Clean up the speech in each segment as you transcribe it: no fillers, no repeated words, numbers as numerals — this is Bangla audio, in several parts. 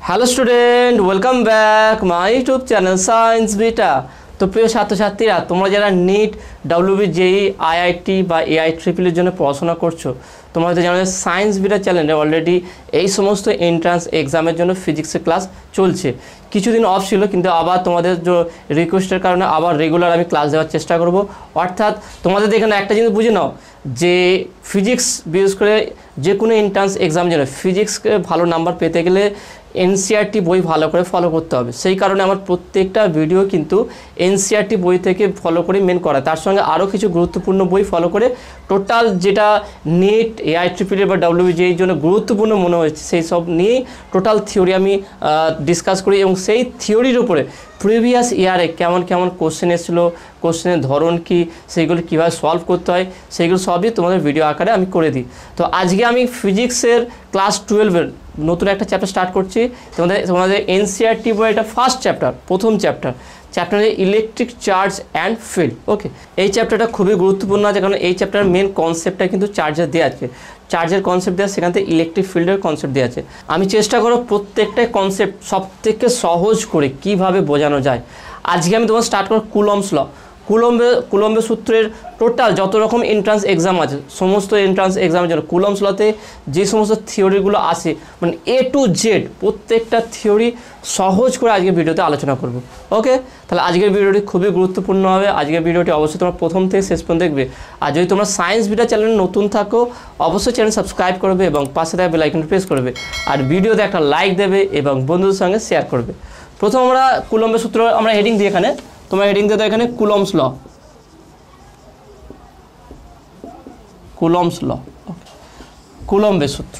Hello student, welcome back my YouTube channel science beta. তো প্রিয় ছাত্রছাত্রীরা, তোমরা যারা নিট, ডাব্লিউবি, জেই, আইআইটি বা এআই ট্রিপলের জন্য পড়াশোনা করছো, তোমরা হয়তো জানো যে সায়েন্স বিটা চ্যানেলে অলরেডি এই সমস্ত এন্ট্রান্স এক্সামের জন্য ফিজিক্সের ক্লাস চলছে। কিছুদিন অফ ছিল, কিন্তু আবার তোমাদের রিকোয়েস্টের কারণে আবার রেগুলার আমি ক্লাস দেওয়ার চেষ্টা করব। অর্থাৎ তোমাদের এখানে একটা জিনিস বুঝে নাও যে ফিজিক্স, বিশেষ করে যে কোনো এন্ট্রান্স এক্সামের জন্য ফিজিক্সকে ভালো নাম্বার পেতে গেলে এনসিইআরটি বই ভালো করে ফলো করতে হবে। সেই কারণে আমার প্রত্যেকটা ভিডিও কিন্তু এনসিইআরটি বই থেকে ফলো করে মেন করা, তার সঙ্গে আরও কিছু গুরুত্বপূর্ণ বই ফলো করে টোটাল যেটা নিট, এআই ট্রিপল বা ডাব্লিউবিজের জন্য গুরুত্বপূর্ণ মনে হয়েছে সেই সব নিয়েই টোটাল থিওরি আমি ডিসকাস করি, এবং সেই থিওরির উপরে প্রিভিয়াস ইয়ারে কেমন কেমন কোশ্চেন এসেছিলো, কোশ্চেনের ধরন কী, সেইগুলো কীভাবে সলভ করতে হয়, সেইগুলো সবই তোমাদের ভিডিও আকারে আমি করে দিই। তো আজকে আমি ফিজিক্সের ক্লাস 12-এর নতুন একটা চ্যাপ্টার স্টার্ট করছি। তোমাদের এনসিইআরটি বই এটা ফার্স্ট চ্যাপ্টার, প্রথম চ্যাপ্টার হচ্ছে ইলেকট্রিক চার্জ অ্যান্ড ফিল্ড। ওকে, এই চ্যাপ্টারটা খুবই গুরুত্বপূর্ণ আছে, কারণ এই চ্যাপ্টারের মেন কনসেপ্টটা কিন্তু চার্জের দেওয়া আছে, চার্জের কনসেপ্ট দেওয়া, সেখান থেকে ইলেকট্রিক ফিল্ডের কনসেপ্ট দেওয়া আছে। আমি চেষ্টা করব প্রত্যেকটাই কনসেপ্ট সবথেকে সহজ করে কীভাবে বোঝানো যায়। আজকে আমি তোমার স্টার্ট করব কুলম্বস ল। কুলম্বের সূত্রের টোটাল যত রকম এন্ট্রান্স এক্সাম আছে, সমস্ত এন্ট্রান্স এক্সামের জন্য কুলম্বস লতে যে সমস্ত থিওরিগুলো আসে, মানে এ টু জেড প্রত্যেকটা থিওরি সহজ করে আজকের ভিডিওতে আলোচনা করব। ওকে, তাহলে আজকের ভিডিওটি খুবই গুরুত্বপূর্ণ হবে। আজকের ভিডিওটি অবশ্যই তোমরা প্রথম থেকে শেষ পর্যন্ত দেখবে। আর যদি তোমরা সায়েন্স বিটা চ্যানেলে নতুন থাকো, অবশ্যই চ্যানেল সাবস্ক্রাইব করবে এবং পাশে থাকা বেল আইকনটি প্রেস করবে, আর ভিডিওতে একটা লাইক দেবে এবং বন্ধুদের সঙ্গে শেয়ার করবে। প্রথম আমরা কুলম্বের সূত্র আমরা হেডিং দিই, এখানে তোমরা হেডিং দিয়ে দাও এখানে কুলম্বস ল, কুলম্বস ল, কুলম্বের সূত্র।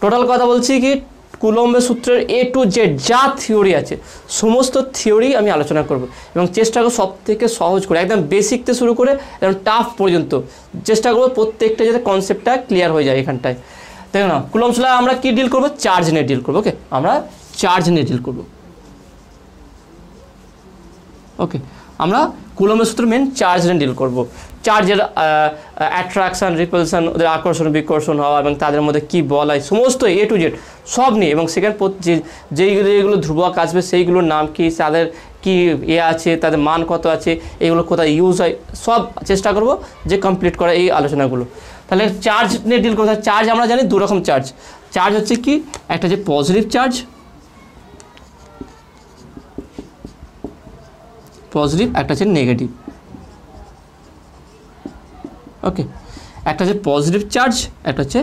টোটাল কথা বলছি কি, কুলম্বের সূত্রের এ টু জেড যা থিওরি আছে সমস্ত থিওরি আমি আলোচনা করব, এবং চেষ্টা করব সব থেকে সহজ করে, একদম বেসিক থেকে শুরু করে একদম টাফ পর্যন্ত চেষ্টা করবো প্রত্যেকটা যাতে কনসেপ্টটা ক্লিয়ার হয়ে যায় এখানটায়। দেখো না, কুলম্বস ল আমরা কি ডিল করবো? চার্জ নিয়ে ডিল করবো। ওকে, আমরা চার্জ নিয়ে ডিল করবো। ওকে, আমরা কুলম্বের সূত্র মেন চার্জ নিয়ে ডিল করব। চার্জের অ্যাট্রাকশান, রিপালশান, ওদের আকর্ষণ বিকর্ষণ হওয়া এবং তাদের মধ্যে কী বল হয় সমস্ত এ টু জেড সব নিয়ে, এবং সেখানে যেগুলো ধ্রুবক আসবে সেইগুলোর নাম কি, তাদের কি আছে, তাদের মান কত আছে, এগুলো কোথায় ইউজ হয়, সব চেষ্টা করব যে কমপ্লিট করা এই আলোচনাগুলো। তাহলে চার্জ নিয়ে ডিল করতে হয়। চার্জ আমরা জানি দু রকম চার্জ। চার্জ হচ্ছে কি, একটা যে পজিটিভ চার্জ, পজিটিভ, একটা হচ্ছে নেগেটিভ। ওকে, একটা হচ্ছে পজিটিভ চার্জ, একটা হচ্ছে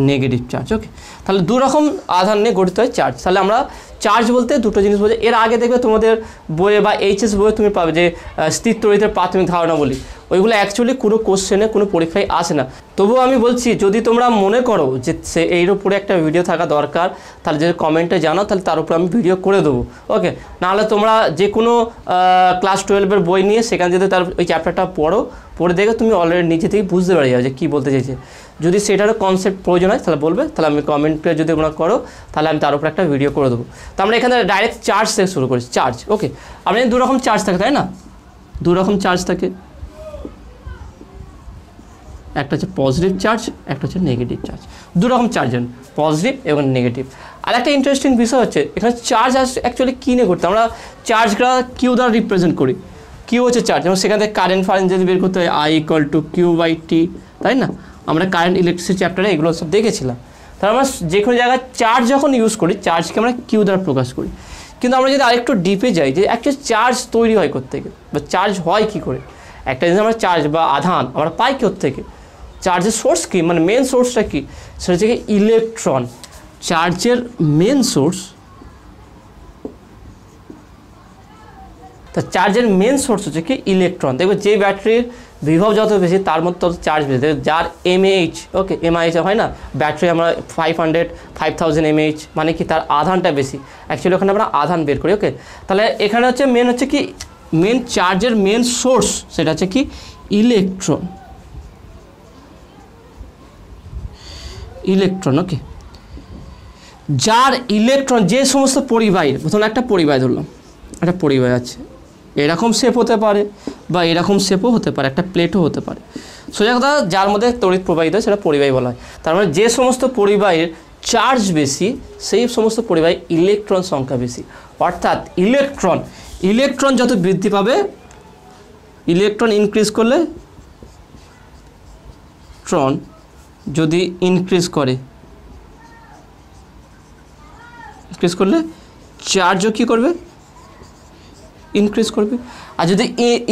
নেগেটিভ চার্জ। ওকে, তাহলে দু রকম আধান নিয়ে গঠিত হয় চার্জ। তাহলে আমরা চার্জ বলতে দুটো জিনিস বোঝাই। এর আগে দেখবে তোমাদের বইয়ে বা এইচএস বইয়ে তুমি পাবে যে স্থিরতড়িতের প্রাথমিক ধারণা বলি, ওইগুলো অ্যাকচুয়ালি কোনো কোশ্চেনে কোনো পরীক্ষায় আসে না। তবুও আমি বলছি, যদি তোমরা মনে করো যে এর উপরে একটা ভিডিও থাকা দরকার, তাহলে যদি কমেন্টে জানাও, তাহলে তার উপরে আমি ভিডিও করে দেবো। ওকে, নাহলে তোমরা যে কোনো ক্লাস 12-এর বই নিয়ে সেখানে যদি তার ওই চ্যাপ্টারটা পড়ে দেখে তুমি অলরেডি নিজে থেকেই বুঝতে পারি যাও যে কী বলতে চাইছে। যদি সেটারও কনসেপ্ট প্রয়োজন হয় তাহলে বলবে, তাহলে আমি কমেন্টে যদি তোমরা করো তাহলে আমি তার উপর একটা ভিডিও করে দেবো। তো আমরা এখানে ডাইরেক্ট চার্জ থেকে শুরু করি। চার্জ, ওকে, আমরা দু রকম চার্জ থাকে, তাই না? দু রকম চার্জ থাকে, একটা হচ্ছে পজিটিভ চার্জ, একটা হচ্ছে নেগেটিভ চার্জ। দু রকম চার্জ, পজিটিভ এবং নেগেটিভ। আর একটা ইন্টারেস্টিং বিষয় হচ্ছে এখানে চার্জ অ্যাকচুয়ালি কী নিয়ে করতে, আমরা চার্জটা কিউ দ্বারা রিপ্রেজেন্ট করি। কিউ হচ্ছে চার্জ, এবং সেখান থেকে কারেন্ট ফারেন্ট যদি বের করতে হয় I=Q/T, তাই না? আমরা কারেন্ট ইলেকট্রিসিটি চ্যাপ্টারে এগুলো সব দেখেছিলাম। তাহলে আমরা যে কোনো জায়গায় চার্জ যখন ইউজ করি, চার্জকে আমরা কিউ দ্বারা প্রকাশ করি। কিন্তু আমরা যদি আরেকটু ডিপে যাই, যে একটা চার্জ তৈরি হয় কোত্থেকে, বা চার্জ হয় কী করে, একটা জিনিস আমরা চার্জ বা আধান আমরা পাই কোত্থেকে, চার্জের সোর্স কী, মানে মেন সোর্সটা কী, সেটা হচ্ছে কি ইলেকট্রন। চার্জের মেন সোর্স, তা চার্জের মেন সোর্স হচ্ছে কি ইলেকট্রন। দেখবে যে ব্যাটারির বিভব যত বেশি তার মধ্যে তত চার্জ বেশি। যার mAh, ওকে, mAh হয় না, ব্যাটারি আমরা 5000 mAh, মানে কি তার আধানটা বেশি। অ্যাকচুয়ালি ওখানে আমরা আধান বের করি। ওকে, তাহলে এখানে হচ্ছে মেন হচ্ছে কি মেন চার্জের মেন সোর্স, সেটা হচ্ছে কি ইলেকট্রন। ইলেকট্রন, ওকে, যার ইলেকট্রন যে সমস্ত পরিবাহীর, প্রথমে একটা পরিবাহী ধরলাম, একটা পরিবাহী আছে, এরকম শেপ হতে পারে বা এরকম শেপও হতে পারে, একটা প্লেটও হতে পারে। সোজা কথা, যার মধ্যে তড়িৎ প্রবাহিত হয় সেটা পরিবাহী বলা হয়। তার মানে যে সমস্ত পরিবাহীর চার্জ বেশি সেই সমস্ত পরিবাহী ইলেকট্রন সংখ্যা বেশি। অর্থাৎ ইলেকট্রন যত বৃদ্ধি পাবে, ইলেকট্রন ইনক্রিজ করলে, ইলেকট্রন যদি ইনক্রিজ করলে চার্জও কী করবে, ইনক্রিজ করবে। আর যদি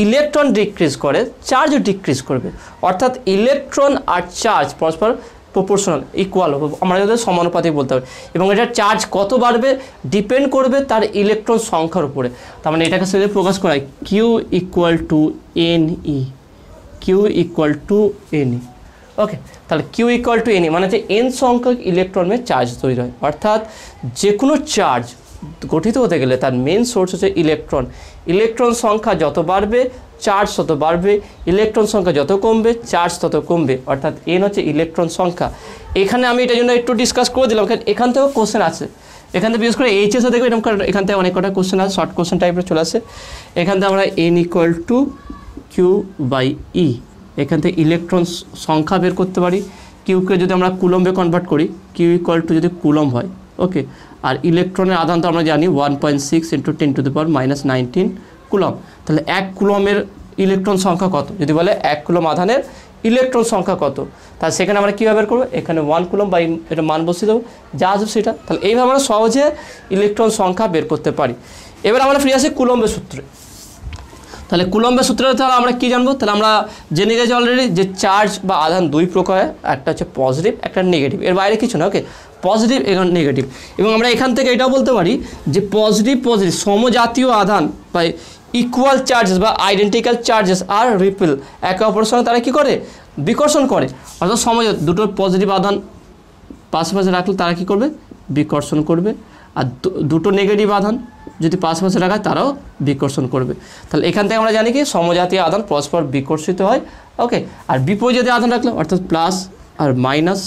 ইলেকট্রন ডিক্রিজ করে চার্জও ডিক্রিজ করবে। অর্থাৎ ইলেকট্রন আর চার্জ পরস্পর প্রপোর্শনাল, ইকুয়াল, আমরা যদি সমানুপাতিক বলতে হবে। এবং এটার চার্জ কত বাড়বে ডিপেন্ড করবে তার ইলেকট্রন সংখ্যার উপরে। তার মানে এটাকে সেটা প্রকাশ করা হয় Q equal to NE, Q equal to NE. Okay, তাহলে কিউ ইকুয়াল টু এনই মানে হচ্ছে এন সংখ্যক ইলেকট্রনের চার্জ তৈরি হয়। অর্থাৎ যে কোনো চার্জ গঠিত হতে গেলে তার মেন সোর্স হচ্ছে ইলেকট্রন সংখ্যা যত বাড়বে চার্জ তত বাড়বে, ইলেকট্রন সংখ্যা যত কমবে চার্জ তত কমবে। অর্থাৎ এন হচ্ছে ইলেকট্রন সংখ্যা। এখানে আমি এটার জন্য একটু ডিসকাস করে দিলাম, এখান থেকেও কোশ্চেন আছে। এখান থেকে বিশেষ করে এইচএসও দেখবে এরকম, এখান থেকে অনেক কটা কোশ্চেন আছে, শর্ট কোশ্চেন টাইপের চলে আসে। এখান থেকে আমরা N equal to Q by E, এখান থেকে ইলেকট্রন সংখ্যা বের করতে পারি। কিউকে যদি আমরা কুলম্বে কনভার্ট করি, কিউ ইকুয়াল টু যদি কুলম্ব হয়, ওকে, আর ইলেকট্রনের আধান তো আমরা জানি 1.6 × 10⁻⁻19 কুলম্ব। তাহলে 1 কুলম্বের ইলেকট্রন সংখ্যা কত, যদি বলে 1 কুলম্ব আধানের ইলেকট্রন সংখ্যা কত, তাহলে সেখানে আমরা কীভাবে বের করবো, এখানে 1 কুলম্ব বাই এটা মান বসিয়ে দেবো, যা আসবে সেটা। তাহলে এইভাবে আমরা সহজে ইলেকট্রন সংখ্যা বের করতে পারি। এবার আমরা ফিরে আসি কুলম্বের সূত্রে। তাহলে কুলম্বের সূত্রে তাহলে আমরা কী জানবো, তাহলে আমরা জেনে গেছি অলরেডি যে চার্জ বা আধান দুই প্রকার, একটা হচ্ছে পজিটিভ, একটা নেগেটিভ, এর বাইরে কিছু না। ওকে, পজিটিভ এবং নেগেটিভ। এবং আমরা এখান থেকে এটাও বলতে পারি যে পজিটিভ সমজাতীয় আধান বা ইকুয়াল চার্জেস বা আইডেন্টিক্যাল চার্জেস আর রিপেল, একে অপরের সঙ্গে তারা কী করে, বিকর্ষণ করে। অর্থাৎ দুটো পজিটিভ আধান পাশাপাশি রাখলে তারা কী করবে, বিকর্ষণ করবে। আর দুটো নেগেটিভ আধান যদি পাশাপাশি রাখা তারাও বিকর্ষণ করবে। তাহলে এখান থেকে আমরা জানি কি সমজাতীয় আধান পরস্পর বিকর্ষিত হয়। ওকে, আর বিপরীত আধান রাখলে অর্থাৎ প্লাস আর মাইনাস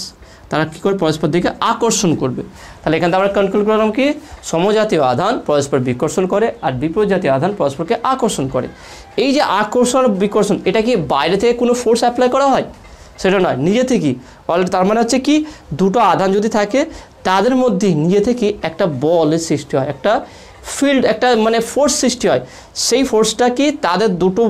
তারা কী করে, পরস্পর দিকে আকর্ষণ করবে। তাহলে এখান থেকে আমরা কনক্লুড করলাম কি সমজাতীয় আধান পরস্পর বিকর্ষণ করে আর বিপরীত জাতীয় আধান পরস্পরকে আকর্ষণ করে। এই যে আকর্ষণ আর বিকর্ষণ, এটা কি বাইরে থেকে কোনো ফোর্স অ্যাপ্লাই করা হয়, সেটা নয়, নিজে থেকেই। অলরেডি তার মানে হচ্ছে কি দুটো আধান যদি থাকে তাদের মধ্যে নিজে থেকে একটা বলের সৃষ্টি হয়, একটা ফিল্ড, একটা মানে ফোর্স সৃষ্টি হয়। সেই ফোর্সটা কি তাদের দুটো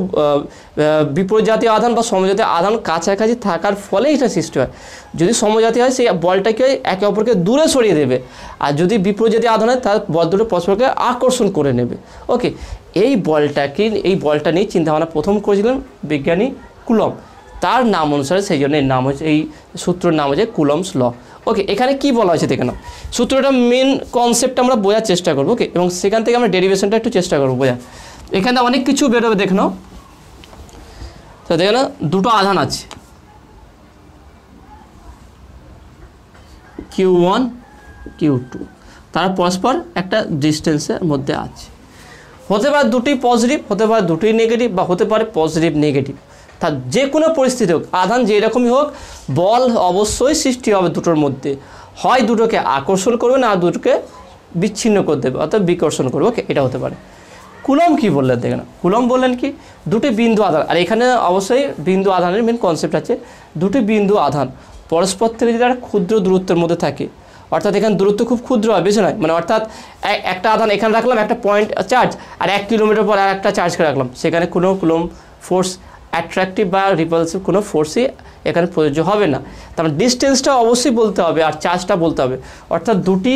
বিপরীত জাতীয় আধান বা সমজাতীয় আধান কাছাকাছি থাকার ফলে এটা সৃষ্টি হয়। যদি সমজাতীয় হয় সেই বলটাকে একে অপরকে দূরে সরিয়ে দেবে, আর যদি বিপরীত জাতীয় আধান হয় তার বল দুটো পরস্পরকে আকর্ষণ করে নেবে। ওকে, এই বলটা নিয়ে চিন্তাভাবনা প্রথম করেছিলেন বিজ্ঞানী কুলম্ব। তার নাম অনুসারে সেই জন্য এর নাম হচ্ছে, এই সূত্রের নাম হচ্ছে কুলম্বস ল। ওকে, এখানে কি বলা হয়েছে দেখে নাও, সূত্রটা মেন কনসেপ্ট আমরা বোঝার চেষ্টা করবো। ওকে, এবং সেখান থেকে আমরা ডেরিভেশনটা একটু চেষ্টা করবো বোঝার। এখানে অনেক কিছু বেরোবে দেখে নাও। তো দেখে নাও দুটো আধান আছে Q1 Q2, তারা পরস্পর একটা ডিস্টেন্সের মধ্যে আছে। হতে পারে দুটি পজিটিভ, হতে পারে দুটি নেগেটিভ, বা হতে পারে পজিটিভ নেগেটিভ। তা যে কোনো পরিস্থিতি হোক, আধান যেরকমই হোক, বল অবশ্যই সৃষ্টি হবে দুটোর মধ্যে। হয় দুটোকে আকর্ষণ করবে, না দুটোকে বিচ্ছিন্ন করে দেবে, অর্থাৎ বিকর্ষণ করবে। ওকে, এটা হতে পারে। কুলম্ব কী বললেন দেখে না, কুলম্ব বললেন কি দুটি বিন্দু আধান, আর এখানে অবশ্যই বিন্দু আধানের মেন কনসেপ্ট আছে দুটি বিন্দু আধান পরস্পর থেকে যদি একটা ক্ষুদ্র দূরত্বের মধ্যে থাকে, অর্থাৎ এখানে দূরত্ব খুব ক্ষুদ্র হয়, বেশি নয়। মানে অর্থাৎ একটা আধান এখানে রাখলাম, একটা পয়েন্ট চার্জ, আর 1 কিলোমিটার পর আর একটা চার্জকে রাখলাম, সেখানে কোনো কুলম্ব ফোর্স, অ্যাট্রাকটিভ বা রিপালসিভ কোনো ফোর্সই এখানে প্রযোজ্য হবে না। তার মানে ডিস্টেন্সটা অবশ্যই বলতে হবে আর চার্জটা বলতে হবে। অর্থাৎ দুটি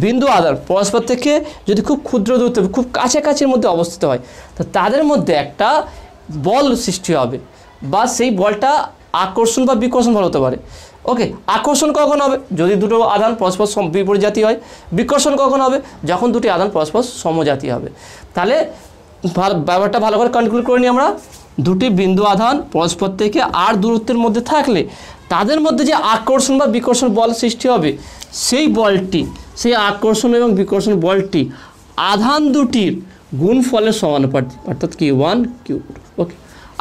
বিন্দু আধান পরস্পর থেকে যদি খুব ক্ষুদ্র দূরত্বে, খুব কাছাকাছির মধ্যে অবস্থিত হয়, তো তাদের মধ্যে একটা বল সৃষ্টি হবে, বা সেই বলটা আকর্ষণ বা বিকর্ষণ বল হতে পারে। ওকে, আকর্ষণ কখন হবে, যদি দুটো আধান পরস্পর বিপরীত জাতীয় হয়। বিকর্ষণ কখন হবে, যখন দুটি আধান পরস্পর সমজাতীয় হবে। তাহলে ব্যাপারটা ভালো করে কনক্লুড করে নিই আমরা। দুটি বিন্দু আধান পরস্পর থেকে আর দূরত্বের মধ্যে থাকলে তাদের মধ্যে যে আকর্ষণ বা বিকর্ষণ বল সৃষ্টি হবে, সেই বলটি, সেই আকর্ষণ এবং বিকর্ষণ বলটি আধান দুটির গুণফলের সমানুপাতিক, অর্থাৎ Q1 Q2। ওকে,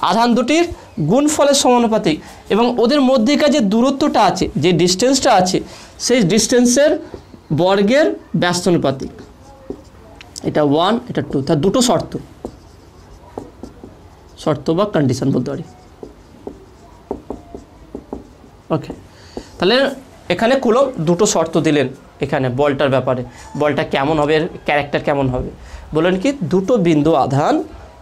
আধান দুটির গুণফলের সমানুপাতিক, এবং ওদের মধ্যেকার যে দূরত্বটা আছে, যে ডিস্টেন্সটা আছে, সেই ডিস্টেন্সের বর্গের ব্যস্তানুপাতিক। এটা 1, এটা 2, তার দুটো শর্ত বা কন্ডিশন বলতে পারি। ওকে, তাহলে এখানে কুলম্ব দুটো শর্ত দিলেন এখানে বলটার ব্যাপারে, বলটা কেমন হবে, এর ক্যারেক্টার কেমন হবে। বললেন কি দুটো বিন্দু আধান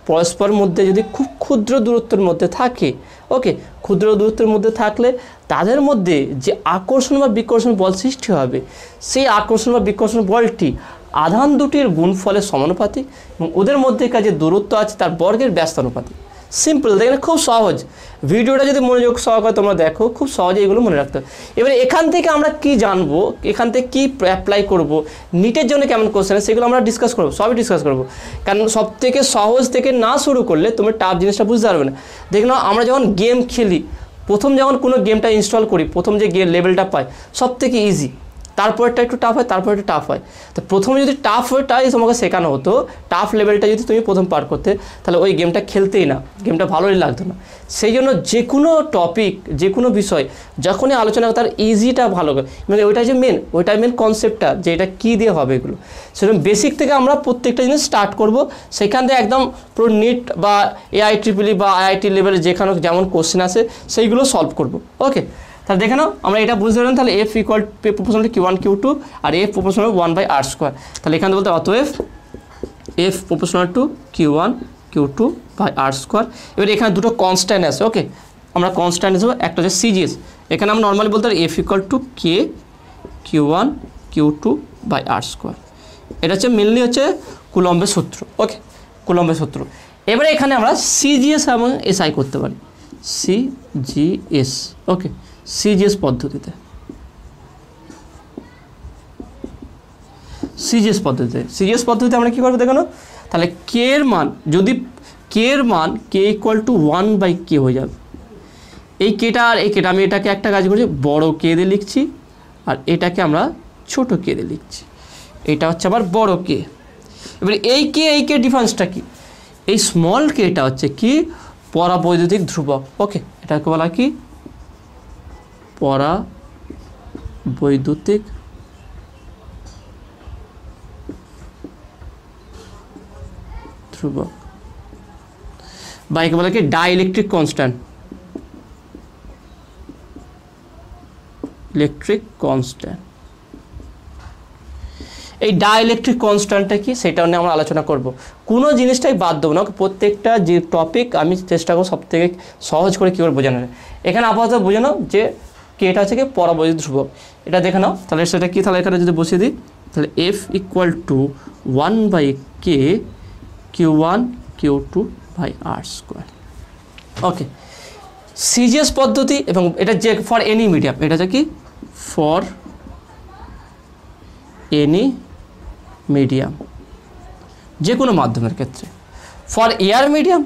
পরস্পর মধ্যে যদি খুব ক্ষুদ্র দূরত্বের মধ্যে থাকে, ওকে, ক্ষুদ্র দূরত্বের মধ্যে থাকলে তাদের মধ্যে যে আকর্ষণ বা বিকর্ষণ বল সৃষ্টি হবে, সেই আকর্ষণ বা বিকর্ষণ বলটি আধান দুটির গুণফলের সমানুপাতিক এবং ওদের মধ্যেকার যে দূরত্ব আছে তার বর্গের ব্যস্তানুপাতিক। সিম্পল, দেখেন খুব সহজ। ভিডিওটা যদি মনোযোগ সহকারে তোমরা দেখো খুব সহজে এগুলো মনে রাখতে হবে। এবারে এখান থেকে আমরা কি জানবো, এখান থেকে কী অ্যাপ্লাই করব, নিটের জন্য কেমন কোশ্চেন সেগুলো আমরা ডিসকাস করবো, সবই ডিসকাস করবো। কারণ সব থেকে সহজ থেকে না শুরু করলে তুমি টাফ জিনিসটা বুঝতে পারবে না। দেখো আমরা যখন গেম খেলি, প্রথম যখন কোনো গেমটা ইনস্টল করি, প্রথম যে লেভেলটা পাই সব থেকে ইজি, তারপরটা একটু টাফ হয়, তারপর একটু টাফ হয়। তো প্রথমে যদি টাফটাই তোমাকে শেখানো হতো, টাফ লেভেলটা যদি তুমি প্রথম পার করতে, তাহলে ওই গেমটা খেলতেই না, গেমটা ভালোই লাগতো না। সেই জন্য যে কোনো টপিক, যে কোনো বিষয় যখনই আলোচনা হয় তার ইজিটা ভালো, মানে ওইটাই যে ওইটাই মেন কনসেপ্টটা, যে এটা কী দিয়ে হবে এগুলো। সেরকম বেসিক থেকে আমরা প্রত্যেকটা জিনিস স্টার্ট করব, সেখান থেকে একদম পুরো নিট বা AIEEE বা IIT লেভেলে যেখানে যেমন কোশ্চেন আসে সেইগুলো সলভ করব। ওকে, তাহলে দেখে নাও আমরা এটা বুঝতে পারলাম। তাহলে F equal proportional Q1 Q2 আর F প্রপোর্শনাল 1/r²। তাহলে এখানে বলতে অতএব F proportional to Q1 Q2 r²। এবার এখানে দুটো কনস্ট্যান্ট আছে, ওকে, আমরা কনস্ট্যান্ট হিসেবে একটা হচ্ছে CGS, এখানে আমরা নর্মালি বলতে পারি F equal two K Q1 Q2 r²। এটা হচ্ছে মেনলি হচ্ছে কুলম্বের সূত্র, ওকে, কুলম্বের সূত্র। এবারে এখানে আমরা CGS এবং SI করতে পারি, CGS, ওকে, CGS পদ্ধতিতে, আমরা কী করবো দেখো। তাহলে K এর মান যদি K ইকুয়াল টু 1/K হয়ে যাবে, এই কেটা আর এই কেটা আমি এটাকে একটা কাজ করছি বড় K দিয়ে লিখছি আর এটাকে আমরা ছোট K দিয়ে লিখছি, এটা হচ্ছে আবার বড় K। এবারে এই K ডিফারেন্সটা কি, এই স্মল Kটা হচ্ছে কি পরাবৈদ্যুতিক ধ্রুবক, ওকে, এটাকে বলা কি পরাবৈদ্যুতিক ধ্রুবক, বা একে বলা কি ডাইইলেকট্রিক কনস্ট্যান্ট, এই ডাইইলেকট্রিক কনস্ট্যান্টটা কি সেটা নিয়ে আমরা আলোচনা করব। কোনো জিনিসটাই বাদ দেবো না, প্রত্যেকটা যে টপিক আমি চেষ্টা করব সব থেকে সহজ করে কী করে বোঝানো যায়। এখানে আপাতত বোঝানো যে কেটা হচ্ছে কি পরাবৈদ্যুতিক ধ্রুবক, এটা দেখে নাও। তাহলে সেটা কি, তাহলে এখানে যদি বসিয়ে দিই তাহলে F equal two 1/K Q1 Q2 r²। ওকে, CGS পদ্ধতি এবং এটা যে ফর এনি মিডিয়াম, এটা হচ্ছে কি ফর এনি মিডিয়াম, যে কোনো মাধ্যমের ক্ষেত্রে। For air medium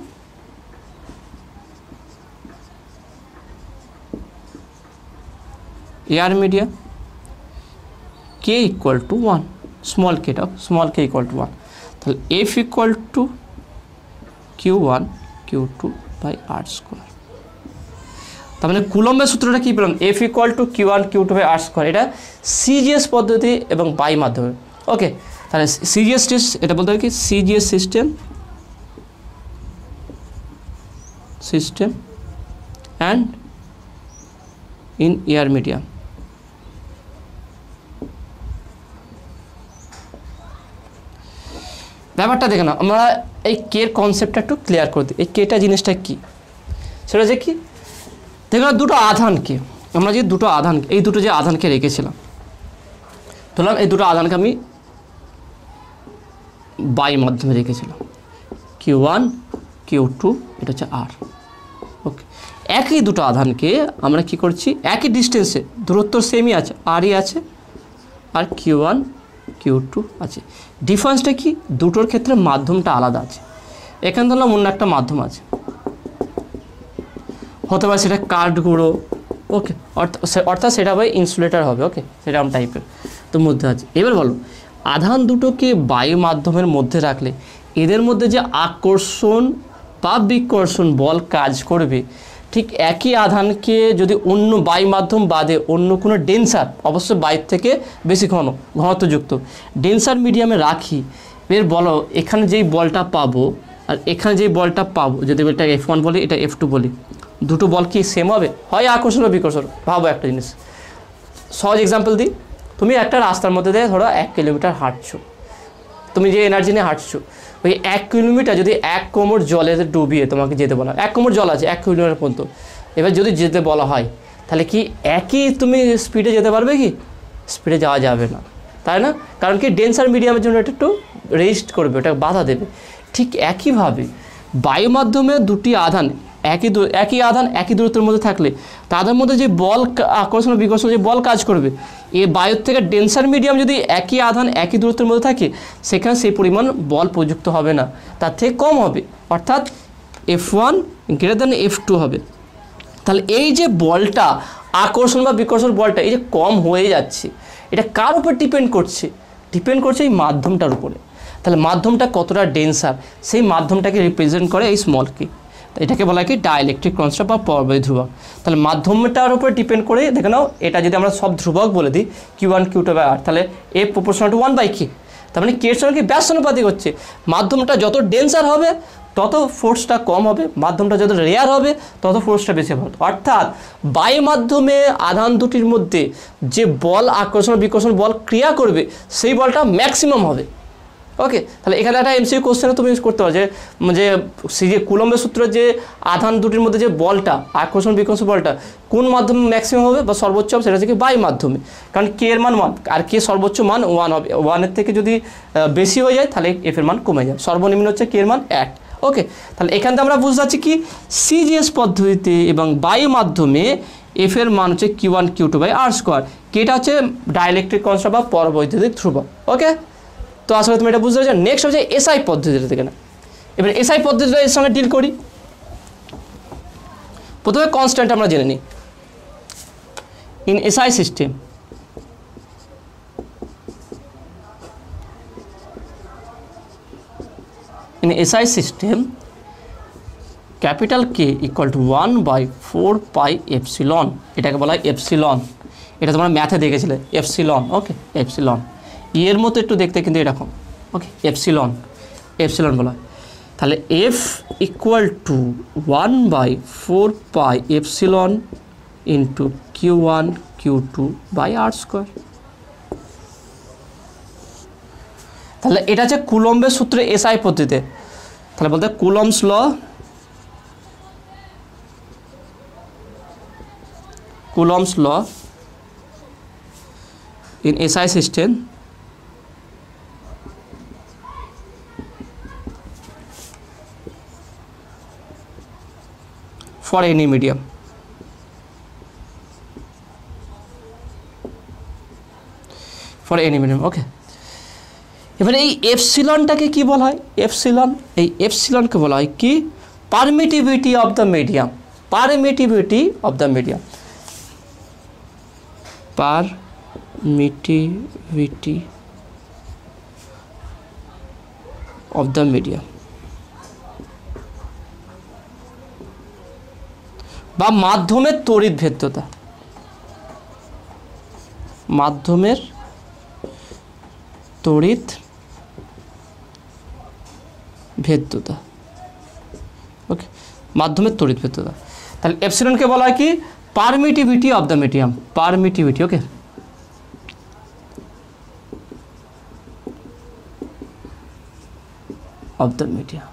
K equal to 1, small K equal to 1। তাহলে F equal two Q1 Q2 r²। তার মানে কুলম্বের সূত্রটা কী পেলাম, F equal two Q1 Q2 r², এটা CGS পদ্ধতি এবং বাই মাধ্যমে। ওকে, তাহলে CGS এটা বলতে হবে কি CGS system and in air medium. ব্যাপারটা দেখে না, আমরা এই কের কনসেপ্টটা একটু ক্লিয়ার করে দিই। এই কেটা জিনিসটা কি, সেটা যে কি দেখো না, দুটো আধানকে আমরা যে দুটো আধান, এই দুটো যে আধানকে রেখেছিলাম, ধরলাম এই দুটো আধানকে আমি বাই মাধ্যমে রেখেছিলাম, Q1 Q2, এটা হচ্ছে R। ওকে, একই দুটো আধানকে আমরা কি করছি, একই ডিস্টেন্সে, দূরত্ব সেমই আছে, Rই আছে আর Q1 Q2 আছে। ডিফারেন্সটা কি, দুটোর ক্ষেত্রে মাধ্যমটা আলাদা আছে। এখানে ধরলাম অন্য একটা মাধ্যম আছে, হতে পারে সেটা কাঠ গুঁড়ো, ওকে, অর্থাৎ সেটা ভাই ইনসুলেটার হবে, ওকে, সেরকম টাইপের তো মধ্যে আছে। এবার বলো আধান দুটোকে বায়ু মাধ্যমের মধ্যে রাখলে এদের মধ্যে যে আকর্ষণ বা বিকর্ষণ বল কাজ করবে, ঠিক একই আধানকে যদি অন্য বায়ু মাধ্যম বাদে অন্য কোনো ডেন্সার, অবশ্যই বাইর থেকে বেশি ঘনত্বযুক্ত ডেন্সার মিডিয়ামে রাখি, এর বলো এখানে যেই বলটা পাবো আর এখানে যেই বলটা পাবো, যদি এটা F1 বলি এটা F2 বলি, দুটো বল কি সেম হবে, হয় আকর্ষণ বা বিকর্ষণ। ভাবো একটা জিনিস, সহজ এক্সাম্পল দিই, তুমি একটা রাস্তার মধ্যে দিয়ে ধরো 1 কিলোমিটার হাঁটছো, তুমি যে এনার্জি নিয়ে হাঁটছো, ওই 1 কিলোমিটার যদি 1 কোমর জলে ডুবিয়ে তোমাকে যেতে বলা হয়, 1 কোমর জল আছে 1 কিলোমিটার পর্যন্ত, এবার যদি যেতে বলা হয় তাহলে কি একই তুমি স্পিডে যেতে পারবে? কি স্পিডে যাওয়া যাবে না, তাই না? কারণ কি ডেন্সার মিডিয়ামের জন্য এটা একটু রেজিস্ট করবে, ওটা বাধা দেবে। ঠিক একইভাবে বায়ু মাধ্যমে দুটি আধান একই আধান একই দূরত্বের মধ্যে থাকলে তাদের মধ্যে যে বল আকর্ষণ বিকর্ষণ যে বল কাজ করবে, এই বায়ুর থেকে ডেন্সার মিডিয়াম যদি একই আধান একই দূরত্বের মধ্যে থাকে, সেখানে সেই পরিমাণ বল প্রযুক্ত হবে না, তার থেকে কম হবে, অর্থাৎ F1 গ্রেটার দ্যান F2 হবে। তাহলে এই যে বলটা আকর্ষণ বা বিকর্ষণ বলটা এই যে কম হয়ে যাচ্ছে, এটা কার উপর ডিপেন্ড করছে? ডিপেন্ড করছে এই মাধ্যমটার উপরে। তাহলে মাধ্যমটা কতটা ডেন্সার, সেই মাধ্যমটাকে রিপ্রেজেন্ট করে এই স্মল কে, এটাকে বলা হয় কি ডাইইলেকট্রিক কনস্ট্যান্ট বা পরবৈধ ধ্রুবক। তাহলে মাধ্যমটার উপর ডিপেন্ড করে দেখে নাও, এটা যদি আমরা সব ধ্রুবক বলে দিই Q1 Q2/R, তাহলে A প্রপোর্শনাল টু 1/K, তার মানে কে এর সঙ্গে কি ব্যাস সমানুপাতিক হচ্ছে। মাধ্যমটা যত ডেন্সার হবে তত ফোর্সটা কম হবে, মাধ্যমটা যত রেয়ার হবে তত ফোর্সটা বেশি হবে। অর্থাৎ বায়ু মাধ্যমে আধান দুটির মধ্যে যে বল আকর্ষণ বিকর্ষণ বল ক্রিয়া করবে সেই বলটা ম্যাক্সিমাম হবে। ওকে, তাহলে এখানে একটা এমসিকিউ কোশ্চেনে তুমি ইউজ করতে পারো যে কুলম্বের সূত্রের যে আধান দুটির মধ্যে যে বলটা আকর্ষণ বিকর্ষণ বলটা কোন মাধ্যমে ম্যাক্সিমাম হবে বা সর্বোচ্চ হবে, সেটা হচ্ছে কি বায়ু মাধ্যমে। কারণ কে এর মান 1 আর কে সর্বোচ্চ মান 1 হবে, 1-এর থেকে যদি বেশি হয়ে যায় তাহলে এফ এর মান কমে যায়, সর্বনিম্ন হচ্ছে কে এর মান 1। ওকে, তাহলে এখান থেকে আমরা বুঝতে পারছি কি সিজিএস পদ্ধতিতে এবং বায়ু মাধ্যমে এফ এর মান হচ্ছে Q1 Q2/R², কেটা হচ্ছে ডাইইলেকট্রিক কনস্ট্যান্ট বা পরবৈদ্যুতিক ধ্রুবক। ওকে, তো আসলে তুমি এটা বুঝতে পারছো। নেক্সট হচ্ছে এসআই পদ্ধতিটা থেকে না, এবার এসআই পদ্ধতিটা এর সঙ্গে ডিল করি। প্রথমে কনস্ট্যান্ট আমরা জেনে নিই। In SI system capital K equal to 1/4πε, এটাকে বলা হয় এপসিলন। এটা তোমরা ম্যাথে দেখেছিলে এপসিলন। ওকে, এপসিলন এর মতো একটু দেখতে কিন্তু এরকম। ওকে, এপসিলন বলা হয়। তাহলে F equal to 1/4πε into Q1 Q2/R²। তাহলে এটা হচ্ছে কুলম্বের সূত্রে এসআই পদ্ধতিতে। তাহলে বলতে Coulomb's law in SI system for any medium. Okay, এবারে এই এপসিলনটাকে কি বলা হয়? এই এপসিলনকে বলা হয় কি permittivity of the medium. Permittivity of the medium বা মাধ্যমের তড়িৎ ভেদ্যতা। মাধ্যমের তড়িৎ ভেদ্যতা। ওকে, মাধ্যমের তড়িৎ ভেদ্যতা। তাহলে এপসিলনকে বলা হয় কি permittivity of the medium. Permittivity, okay, of the medium.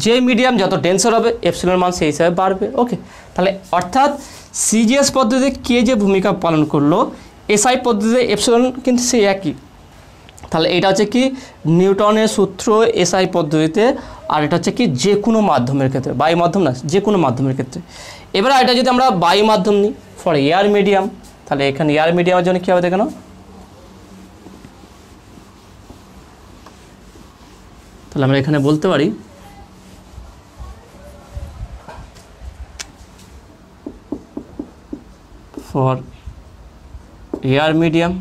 যে মিডিয়াম যত ডেন্সার হবে এপসিলন মান সেই হিসাবে বাড়বে। ওকে, তাহলে অর্থাৎ সিজিএস পদ্ধতিতে কে যে ভূমিকা পালন করলো, এসআই পদ্ধতিতে এপসিলন কিন্তু সেই একই। তাহলে এটা হচ্ছে কি নিউটনের সূত্র এসআই পদ্ধতিতে, আর এটা হচ্ছে কি যে কোনো মাধ্যমের ক্ষেত্রে, বায়ু মাধ্যম না, যে কোনো মাধ্যমের ক্ষেত্রে। এবার এটা যদি আমরা বায়ু মাধ্যম নিই ফর এয়ার মিডিয়াম, তাহলে এখানে এয়ার মিডিয়ামের জন্য কী হবে দেখে নাও। তাহলে আমরা এখানে বলতে পারি ফর এয়ার মিডিয়াম,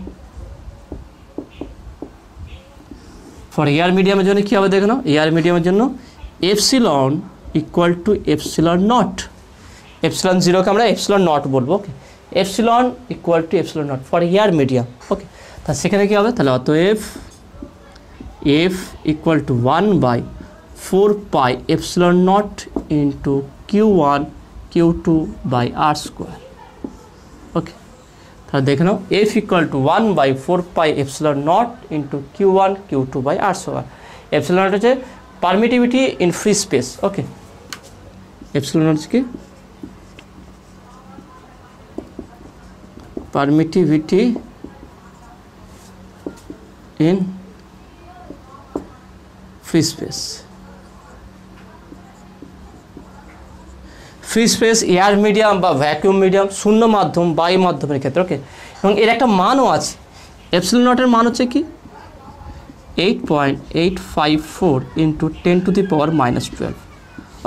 জন্য কী হবে দেখে নাও। এয়ার মিডিয়ামের জন্য epsilon equal to epsilon naught. Epsilon জিরোকে আমরা এপসিলন নট বলবো। Okay, epsilon equal to epsilon naught for air medium. Okay, তা সেখানে কী হবে তাহলে অতএব F equal to 1/4πε into Q1 Q2/r²। Okay, তাহলে দেখে নাও F = 1/4πε0 into Q1 Q2/r²। Epsilon naught হচ্ছে permittivity in free space. Okay, epsilon naught হচ্ছে কি permittivity in free space, free space, air medium বা ভ্যাকুয়াম মিডিয়াম, শূন্য মাধ্যম, বায়ু মাধ্যমের ক্ষেত্রে। ওকে, এবং এর একটা মানও আছে। এপসিলন নটের মান হচ্ছে কি 8.854 ইন্টু 10⁻⁻12।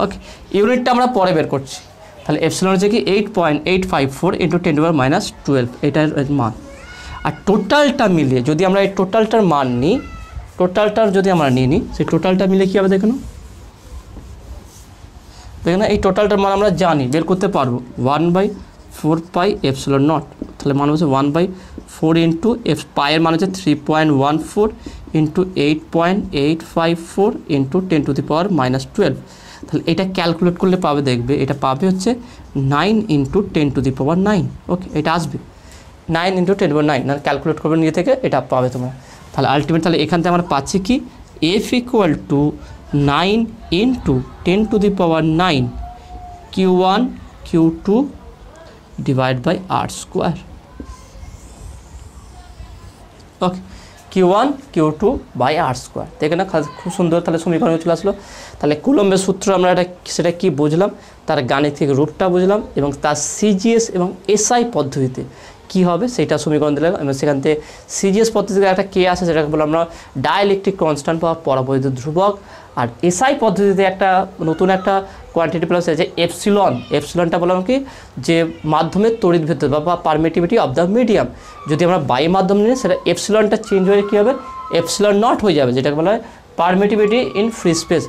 ওকে, ইউনিটটা আমরা পরে বের করছি। তাহলে এপসিলন হচ্ছে কি 8.854 ইন্টু 10⁻12, এটার মান। আর টোটালটা মিলিয়ে যদি আমরা এই টোটালটার মান নিই, টোটালটার যদি আমরা নিই সেই টোটালটা মিলে কী হবে দেখুন, এই টোটালটার মান আমরা জানি, বের করতে পারবো 1/4πε0। তাহলে মান হচ্ছে 1/4 ইন্টু এফ, পায়ের মান হচ্ছে 3.14 ইন্টু 8.854 ইন্টু 10⁻⁻12। তাহলে এটা ক্যালকুলেট করলে পাবে, দেখবে এটা পাবে হচ্ছে 9 ইন্টু 10⁻9। ওকে, এটা আসবে 9 ইন্টু 10⁻9, না ক্যালকুলেট করবে নিজে থেকে, এটা পাবে তোমরা। তাহলে আলটিমেট তাহলে এখান থেকে আমরা পাচ্ছি কি F = 9 into 10⁻9 Q1 Q2 /r²। ওকে, Q1 Q2/r²। দেখে না খুব সুন্দর তাহলে সমীকরণ চলে আসলো। তাহলে কুলম্বের সূত্র আমরা সেটা কি বুঝলাম, তার গাণিতিক রূপটা বুঝলাম, এবং তার সিজিএস এবং এসআই পদ্ধতিতে কি হবে সেটা সমীকরণ দিলাম। এবং সেখান থেকে সিজিএস পদ্ধতিতে একটা কে আছে, সেটাকে বললাম আমরা ডাইইলেকট্রিক কনস্ট্যান্ট বা পরাবৈদ্যুতিক ধ্রুবক। আর এসআই পদ্ধতিতে একটা নতুন একটা কোয়ান্টিটি প্লাস আছে এপসিলন। এপসিলনটা বললাম কি যে মাধ্যমের তড়িৎ ভেদ্যতা বা পারমিটিভিটি অফ দ্য মিডিয়াম। যদি আমরা বায়ু মাধ্যম নিই সেটা এপসিলনটা চেঞ্জ হয়ে কী হবে, এপসিলন নট হয়ে যাবে, যেটাকে বলা হয় পারমিটিভিটি ইন ফ্রি স্পেস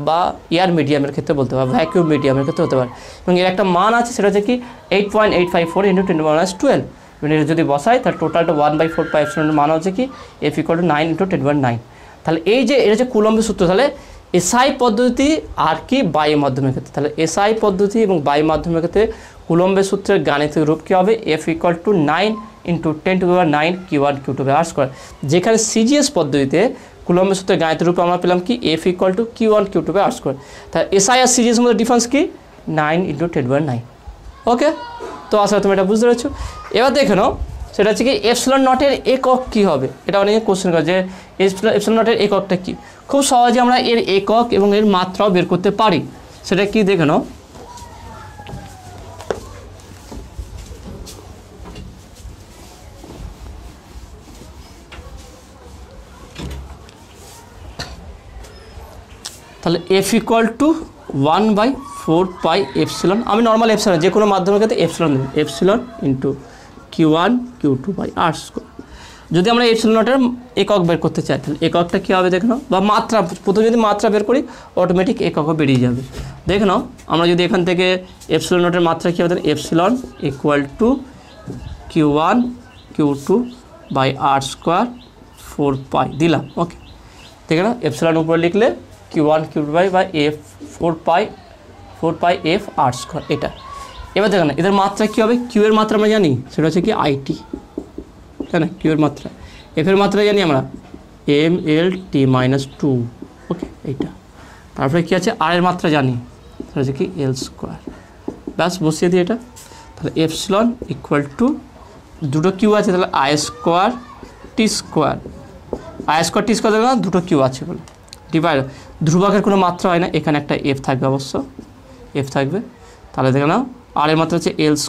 বা এয়ার মিডিয়ামের ক্ষেত্রে বলতে পারে, ভ্যাকুয়াম মিডিয়ামের ক্ষেত্রে হতে পারে। এবং এর একটা মান আছে, সেটা হচ্ছে কি 8.854 ইন্টু 10⁻12। মানে এটা যদি বসাই তাহলে টোটালটা 1/4πε0 মান হচ্ছে কি F = 9 ইন্টু 10⁻9। তাহলে এই যে এটা হচ্ছে কুলম্বের সূত্র। তাহলে এসআই পদ্ধতি আর কি বায়ু মাধ্যমের ক্ষেত্রে, তাহলে এসআই পদ্ধতি এবং বায়ু মাধ্যমের ক্ষেত্রে কুলম্বের সূত্রের গাণিতিক রূপ কী হবে, F = 9 ইন্টু 10⁻9 Q1 Q2/r²। যেখানে সিজিএস পদ্ধতিতে কুলম্বের সূত্রের গাণিতিক রূপ আমরা পেলাম কি F = Q1 Q2/r²। তাহলে এসআই আর সিজিএস মধ্যে ডিফারেন্স কি 9 ইন্টু 10⁻9। ওকে, তো আসলে তুমি এটা বুঝতে পেরেছো। এবার দেখে নাও সেটা হচ্ছে কি এপসিলন নটের একক কী হবে, এটা অনেকে কোশ্চেন করে যে এপসিলন নটের এককটা কী। খুব সহজে আমরা এর একক এবং এর মাত্রাও বের করতে পারি। সেটা কি দেখে নাও, তাহলে F = 1/4πε। আমি নর্মাল এপসিলন যে কোনো মাধ্যমের ক্ষেত্রে এপসিলন দেবো, এপসিলন ইন্টু Q1 Q2/r²। যদি আমরা এপসিলন নটের একক বের করতে চাই তাহলে এককটা কী হবে দেখে নাও, বা মাত্রা, প্রথমে যদি মাত্রা বের করি অটোমেটিক এককও বেরিয়ে যাবে। দেখে নাও আমরা যদি এখান থেকে এপসিলন নটের মাত্রা কী হবে, এপসিলন = Q1 Q2/r² 4π দিলাম। ওকে, দেখে নাও এপসিলন উপরে লিখলে Q1 Q2/f 4π/r², এটা। এবার দেখো না এদের মাত্রা কী হবে, কিউ এর মাত্রা আমরা জানি সেটা হচ্ছে কি IT, তাই না, কিউ এর মাত্রা। এফ এর মাত্রা জানি আমরা mLT-2। ওকে, এইটা। তারপরে কী আছে, আর এর মাত্রা জানি সেটা হচ্ছে কি L²। ব্যাস বসিয়ে দিই এটা। তাহলে এপসিলন = দুটো কিউ আছে, তাহলে I² T²। I² T² দেখো না, দুটো কিউ আছে বলে ডিভাইড। ধ্রুবকের কোনো মাত্রা হয় না, এখানে একটা এফ থাকবে, অবশ্য এফ থাকবে। তাহলে দেখে নাও আর এর মাত্রা হচ্ছে L²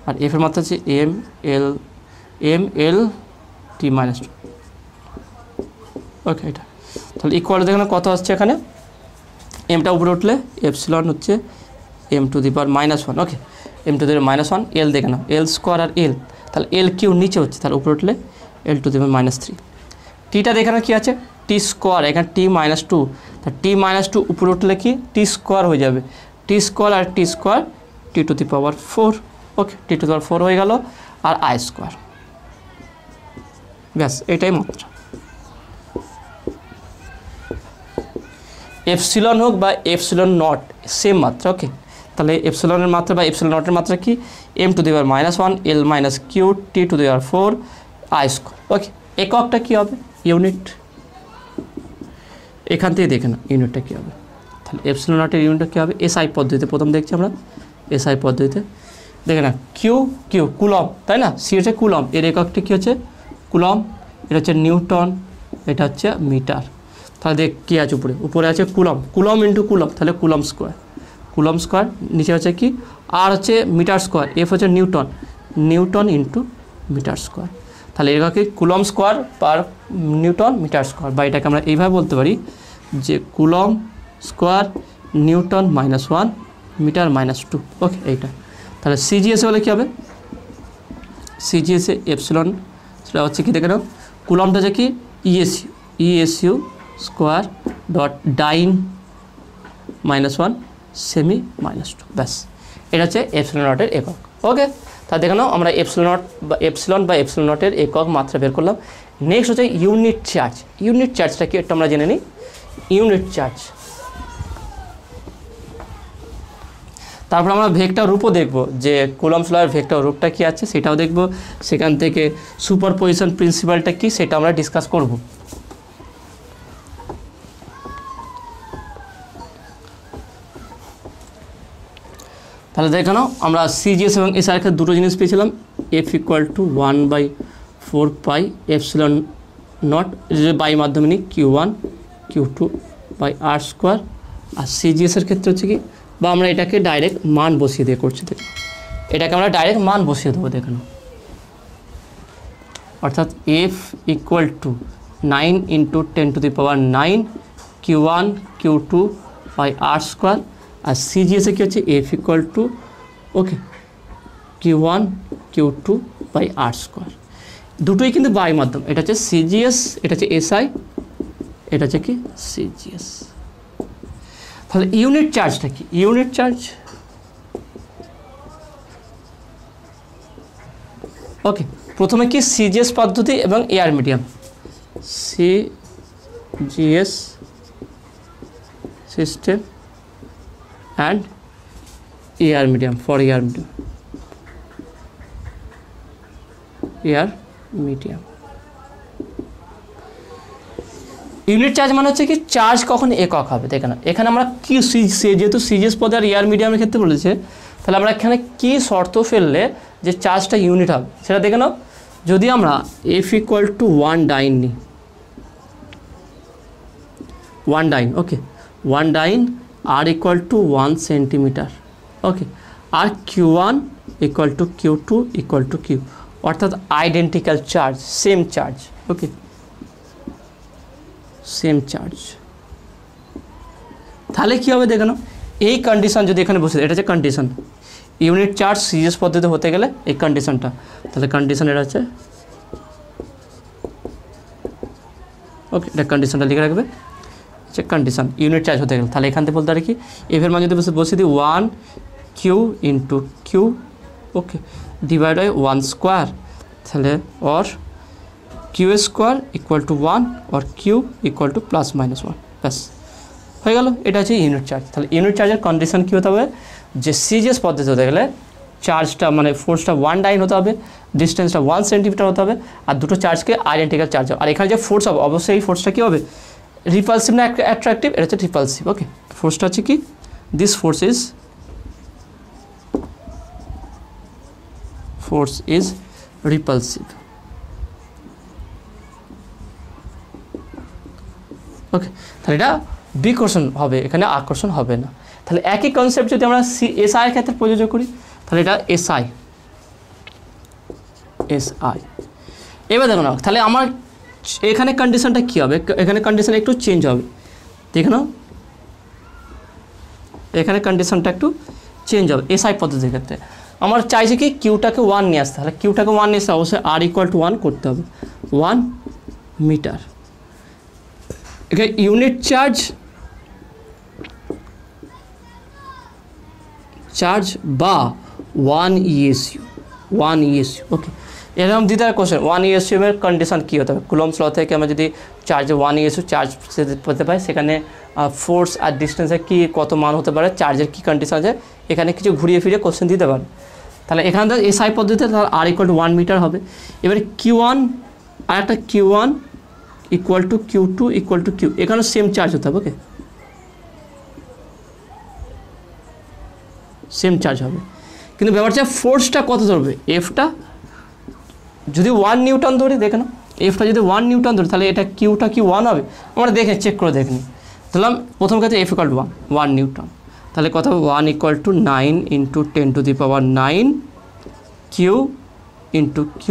আর এফ এর মাত্রা হচ্ছে mLT-2। ওকে, এটা তাহলে ইকুয়াল দেখে নাও কত আসছে এখানে, এমটা উপরে উঠলে এপসিলন হচ্ছে m⁻⁻1। ওকে, m⁻⁻1 এল দেখে নাও, L² আর এল, তাহলে L³ নিচে হচ্ছে, তাহলে উপরে উঠলে L⁻⁻3। টিটা দেখে নাও কী আছে T², এখানে T-2, তা T-2 উপরে উঠলে কি T² হয়ে যাবে, T² আর T² T⁴। ওকে, T⁴ হয়ে গেল, আর I²। ব্যাস এটাই মাত্রা। এপসিলন হোক বা এপসিলন নট সেম মাত্রা। ওকে, তাহলে এপসিলনের মাত্রা বা এপসিলন নটের মাত্রা কি m to the power -1 l minus Q T to the power 4 I square. Okay, এককটা কী হবে? ইউনিট। এখান থেকে দেখে না ইউনিটটা কী হবে। তাহলে এপসিলন নটের ইউনিটটা কী হবে? এসআই পদ্ধতিতে প্রথম দেখছি আমরা, এসআই পদ্ধতিতে দেখে না কিউ কিউ কুলম, তাই না? সি হচ্ছে কুলম, এর এককটি কী হচ্ছে? কুলম। এটা হচ্ছে নিউটন, এটা হচ্ছে মিটার। তাহলে দেখ কী আছে উপরে, উপরে আছে কুলম, কুলম ইন্টু কুলম, তাহলে কুলম স্কোয়ার, কুলম স্কোয়ার। নিচে হচ্ছে কি আর হচ্ছে মিটার স্কোয়ার, এফ হচ্ছে newton, newton into metre square. তাহলে এটাকে coulomb square per newton metre square, বা এটাকে আমরা এইভাবে বলতে পারি যে coulomb square newton -1 metre -2। Okay, এইটা। তাহলে সিজিএসে হলে কী হবে? সিজিএসে এপসিলন সেটা হচ্ছে কি দেখে নাও, কুলমটা হচ্ছে কি ইএসইউ, ইএসইউ স্কোয়ার ডট ডাইন -1 সেমি -2, ব্যাস। এটা হচ্ছে এপসিলন নটের একক। ওকে, তা দেখে নাও আমরা এপসিলন নট বা এপসিলন নটের একক মাত্রা বের করলাম। নেক্সট হচ্ছে ইউনিট চার্জ। ইউনিট চার্জটা কি একটা আমরা জেনে নিই। ইউনিট চার্জ, তারপর আমরা ভেক্টর রূপও দেখব, যে কুলম্বস লয়ের ভেক্টর রূপটা কী আছে সেটাও দেখব। সেখান থেকে সুপারপজিশন প্রিন্সিপালটা কি সেটা আমরা ডিসকাস করব। তাহলে দেখে নাও আমরা সিজিএস এবং এসআর ক্ষেত্রে দুটো জিনিস পেয়েছিলাম, F equal to 1/4 pi epsilon naught, by মাধ্যমে নিই Q1 Q2 by R square. আর সিজিএসের ক্ষেত্রে হচ্ছে কি, বা আমরা এটাকে ডাইরেক্ট মান বসিয়ে দিয়ে করছি, দেখো এটাকে আমরা ডাইরেক্ট মান বসিয়ে দেবো, দেখে নাও। অর্থাৎ F equal to 9 × 10⁹ Q1 Q2 by R square. আর সিজিএসে কী হচ্ছে F equal to okay Q1 Q2 by R square. দুটোই কিন্তু বাই মাধ্যম, এটা হচ্ছে সিজিএস, এটা হচ্ছে এসআই, এটা হচ্ছে কি সিজিএস। তাহলে ইউনিট চার্জটা কি? ইউনিট চার্জ ওকে, প্রথমে কি সিজিএস পদ্ধতি এবং air medium, CGS system and air medium, for air medium, air medium. Unit charge মানে হচ্ছে কি চার্জ কখন একক হবে, দেখে না এখানে আমরা কি যেহেতু সিজিএস পদে আর এয়ার মিডিয়ামের ক্ষেত্রে বলেছে, তাহলে আমরা এখানে কি শর্ত ফেললে যে চার্জটা ইউনিট হবে সেটা দেখে নাও। যদি আমরা এফ ইকুয়াল টু 1 ডাইন নিই, 1 dyne, okay 1 dyne, R equal to 1 centimetre, okay, আর Q1 equal to Q2 equal to Q, অর্থাৎ identical charge, same charge, okay same charge. তাহলে কী হবে দেখে নাও, এই কন্ডিশন যদি এখানে বসে, এটা হচ্ছে কন্ডিশন, ইউনিট চার্জ সিজিএস পদ্ধতি হতে গেলে এই কন্ডিশনটা, তাহলে কন্ডিশন এটা হচ্ছে ওকে, এটা কন্ডিশনটা লিখে রাখবে, হচ্ছে কন্ডিশন ইউনিট চার্জ হতে গেলে। তাহলে এখান থেকে বলতে পারি কি এফের মান যদি বসে দিই 1 Q into Q, okay divide by 1 square, তাহলে or Q square equal to 1 or Q equal to +-1, ব্যাস হয়ে গেল। এটা হচ্ছে ইউনিট চার্জ। তাহলে ইউনিট চার্জের কন্ডিশন কী হতে হবে, যে সিজিএস পদ্ধতি হতে গেলে চার্জটা মানে ফোর্সটা 1 ডাইন হতে হবে, ডিস্টেন্সটা 1 সেন্টিমিটার হতে হবে, আর দুটো চার্জকে আইডেন্টিক্যাল চার্জ হবে। আর এখানে যে ফোর্স হবে অবশ্যই এই ফোর্সটা কী হবে, রিপালসিভ না অ্যাট্রাকটিভ, এটা হচ্ছে রিপালসিভ, ওকে ফোর্সটা হচ্ছে কি দিস ফোর্স ইজ রিপালসিভ, ওকে। তাহলে এটা বিকর্ষণ হবে, এখানে আকর্ষণ হবে না। তাহলে একই কনসেপ্ট যদি আমরা এসআই এর ক্ষেত্রে প্রযোজ্য করি, তাহলে এটা এসআই, এবার দেখো না, তাহলে আমার এখানে কন্ডিশনটা কী হবে, এখানে কন্ডিশন একটু চেঞ্জ হবে, দেখে নাও এখানে কন্ডিশনটা একটু চেঞ্জ হবে। এসআই পদ্ধতির ক্ষেত্রে আমার চাইছে কি কিউটাকে 1 নিয়ে আসতে, তাহলে কিউটাকে 1 নিয়ে আসতে অবশ্যই আর ইকুয়াল টু 1 করতে হবে, 1 মিটার। এখানে ইউনিট চার্জ বা 1 ESU, ওকে এরকম দিতে হয় কোশ্চেন 1 ESU এর কন্ডিশন কী হতে হবে, কুলম্বস ল থেকে আমরা যদি চার্জে 1 ESU চার্জ পেতে পাই, সেখানে ফোর্স আর ডিস্টেন্সের কী কত মান হতে পারে, চার্জের কী কন্ডিশন আছে, এখানে কিছু ঘুরিয়ে ফিরিয়ে কোশ্চেন দিতে পারে। তাহলে এখানে তো এসআই পদ্ধতিতে তাহলে R = 1 মিটার হবে। এবারে Q1 আর একটা Q1 = Q2 = Q, এখানে সেম চার্জ হতে হবে। ওকে, সেম চার্জ হবে, কিন্তু ব্যাপারটা ফোর্সটা কত ধরবে, এফটা যদি 1 নিউটন ধরি, দেখে না এফটা যদি 1 নিউটন ধরি, তাহলে এটা কিউটা কি 1 হবে, আমরা দেখে চেক করে দেখে নিই। ধরলাম প্রথম ক্ষেত্রে F = 1 নিউটন, তাহলে কত হবে 1 = 9 × 10⁹ Q × Q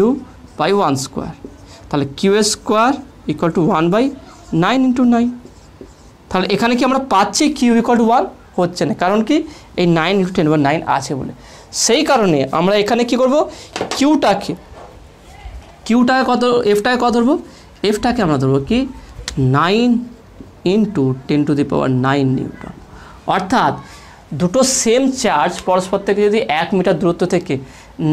/ 1², তাহলে Q² = 1/9 × 9। তাহলে এখানে কি আমরা পাচ্ছি Q = 1, হচ্ছে না, কারণ কি এই 9 × 10⁹ আছে বলে। সেই কারণে আমরা এখানে কি করব, কিউটাকে কত, এফটাকে কত ধরবো, এফটাকে আমরা ধরবো কি 9 × 10⁹ নিউটন। অর্থাৎ দুটো সেম চার্জ পরস্পর থেকে যদি 1 মিটার দূরত্ব থেকে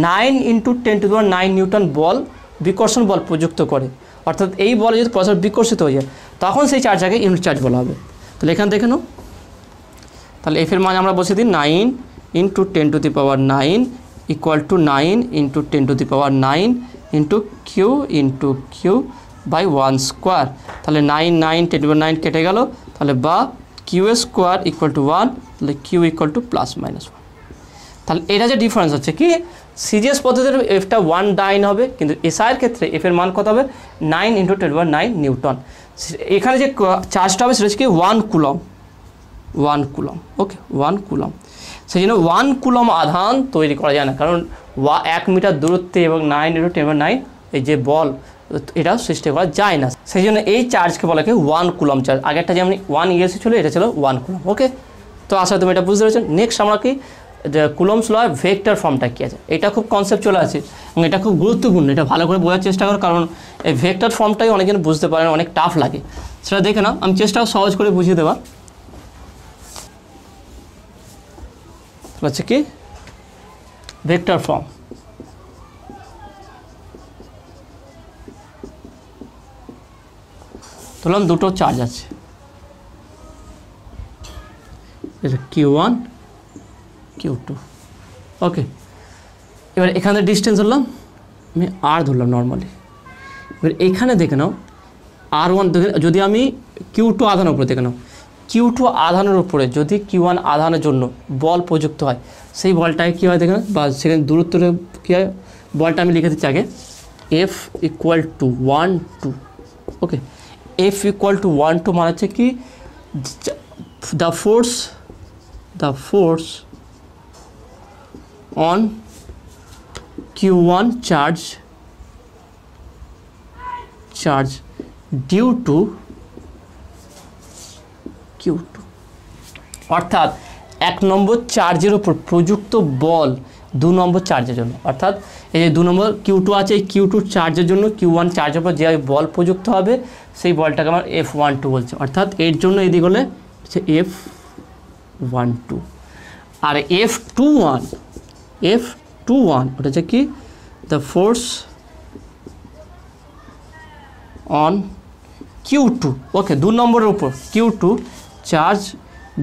9 × 10⁹ নিউটন বল, বিকর্ষণ বল প্রযুক্ত করে, অর্থাৎ এই বলে যদি পরস্পর বিকর্ষিত হয়ে যায়, তখন সেই চার্জটাকে ইউনিট চার্জ বলা হবে। তাহলে এখানে দেখে নাও, তাহলে এফ এর মান আমরা বসে দিই 9 × 10⁹ = 9 × 10⁹ Q × Q / 1², তাহলে 9 9 10⁹ কেটে গেল, তাহলে বা Q² = 1, তাহলে Q = +-1। তাহলে এটা যে ডিফারেন্স হচ্ছে কি, সিজিএস পদ্ধতির এফটা 1 হবে, কিন্তু এসআইয়ের ক্ষেত্রে এফ এর মান কত হবে 9 × 10⁹ নিউটন। এখানে যে চার্জটা হবে সেটা হচ্ছে কি 1 কুলম। ওকে, 1 কুলম। সেই জন্য 1 কুলম আধান তৈরি করা যায় না, কারণ 1 মিটার দূরত্বে এবং 9 × 10⁹ এই যে বল, এটা সৃষ্টি করা যায় না। সেই জন্য এই চার্জকে বলা হয় 1 কুলম চার্জ। আগেরটা যেমন 1 ESU ছিল, এটা ছিল 1 কুলম। ওকে, তো আসলে তুমি এটা বুঝতে পেরেছো। নেক্সট আমরা কি কুলম্বস ল ভেক্টর ফর্মটা কী আছে, এটা খুব কনসেপ্ট চলে আছে এবং এটা খুব গুরুত্বপূর্ণ, এটা ভালো করে বোঝার চেষ্টা করো, কারণ এই ভেক্টর ফর্মটাই অনেকজন বুঝতে পারে না, অনেক টাফ লাগে। সেটা দেখে নাও, আমি চেষ্টা সহজ করে বুঝিয়ে দেওয়ার। হচ্ছে কি ভেক্টর ফর্ম, ধরলাম দুটো চার্জ আছে, এটা Q1 Q2। ওকে, এবার এখানে ডিস্টেন্স ধরলাম, আমি R ধরলাম নর্মালি। এবার এখানে দেখে নাও R1, যদি আমি Q2 আধানের উপরে দেখে নাও, Q2 আধানের উপরে যদি Q1 আধানের জন্য বল প্রযুক্ত হয়, সেই বলটাকে কী হয় দেখে নাও, বা সেখানে দূরত্বটা কী হয়, বলটা আমি লিখে দিচ্ছি আগে, F = 1 2। ওকে, F = 1 2 মানে হচ্ছে কি the force on Q1 charge due to Q2, অর্থাৎ 1 নম্বর চার্জের উপর প্রযুক্ত বল 2 নম্বর চার্জের জন্য, অর্থাৎ এই যে 2 নম্বর Q2 আছে, এই Q2 চার্জের জন্য Q1 চার্জের উপর যে বল প্রযুক্ত হবে, সেই বলটাকে আমার F12 বলছে। অর্থাৎ এর জন্য এদিকে হলে হচ্ছে F12, আর F21 ওটা হচ্ছে কি দ্য ফোর্স অন Q2। ওকে, 2 নম্বরের উপর Q2 charge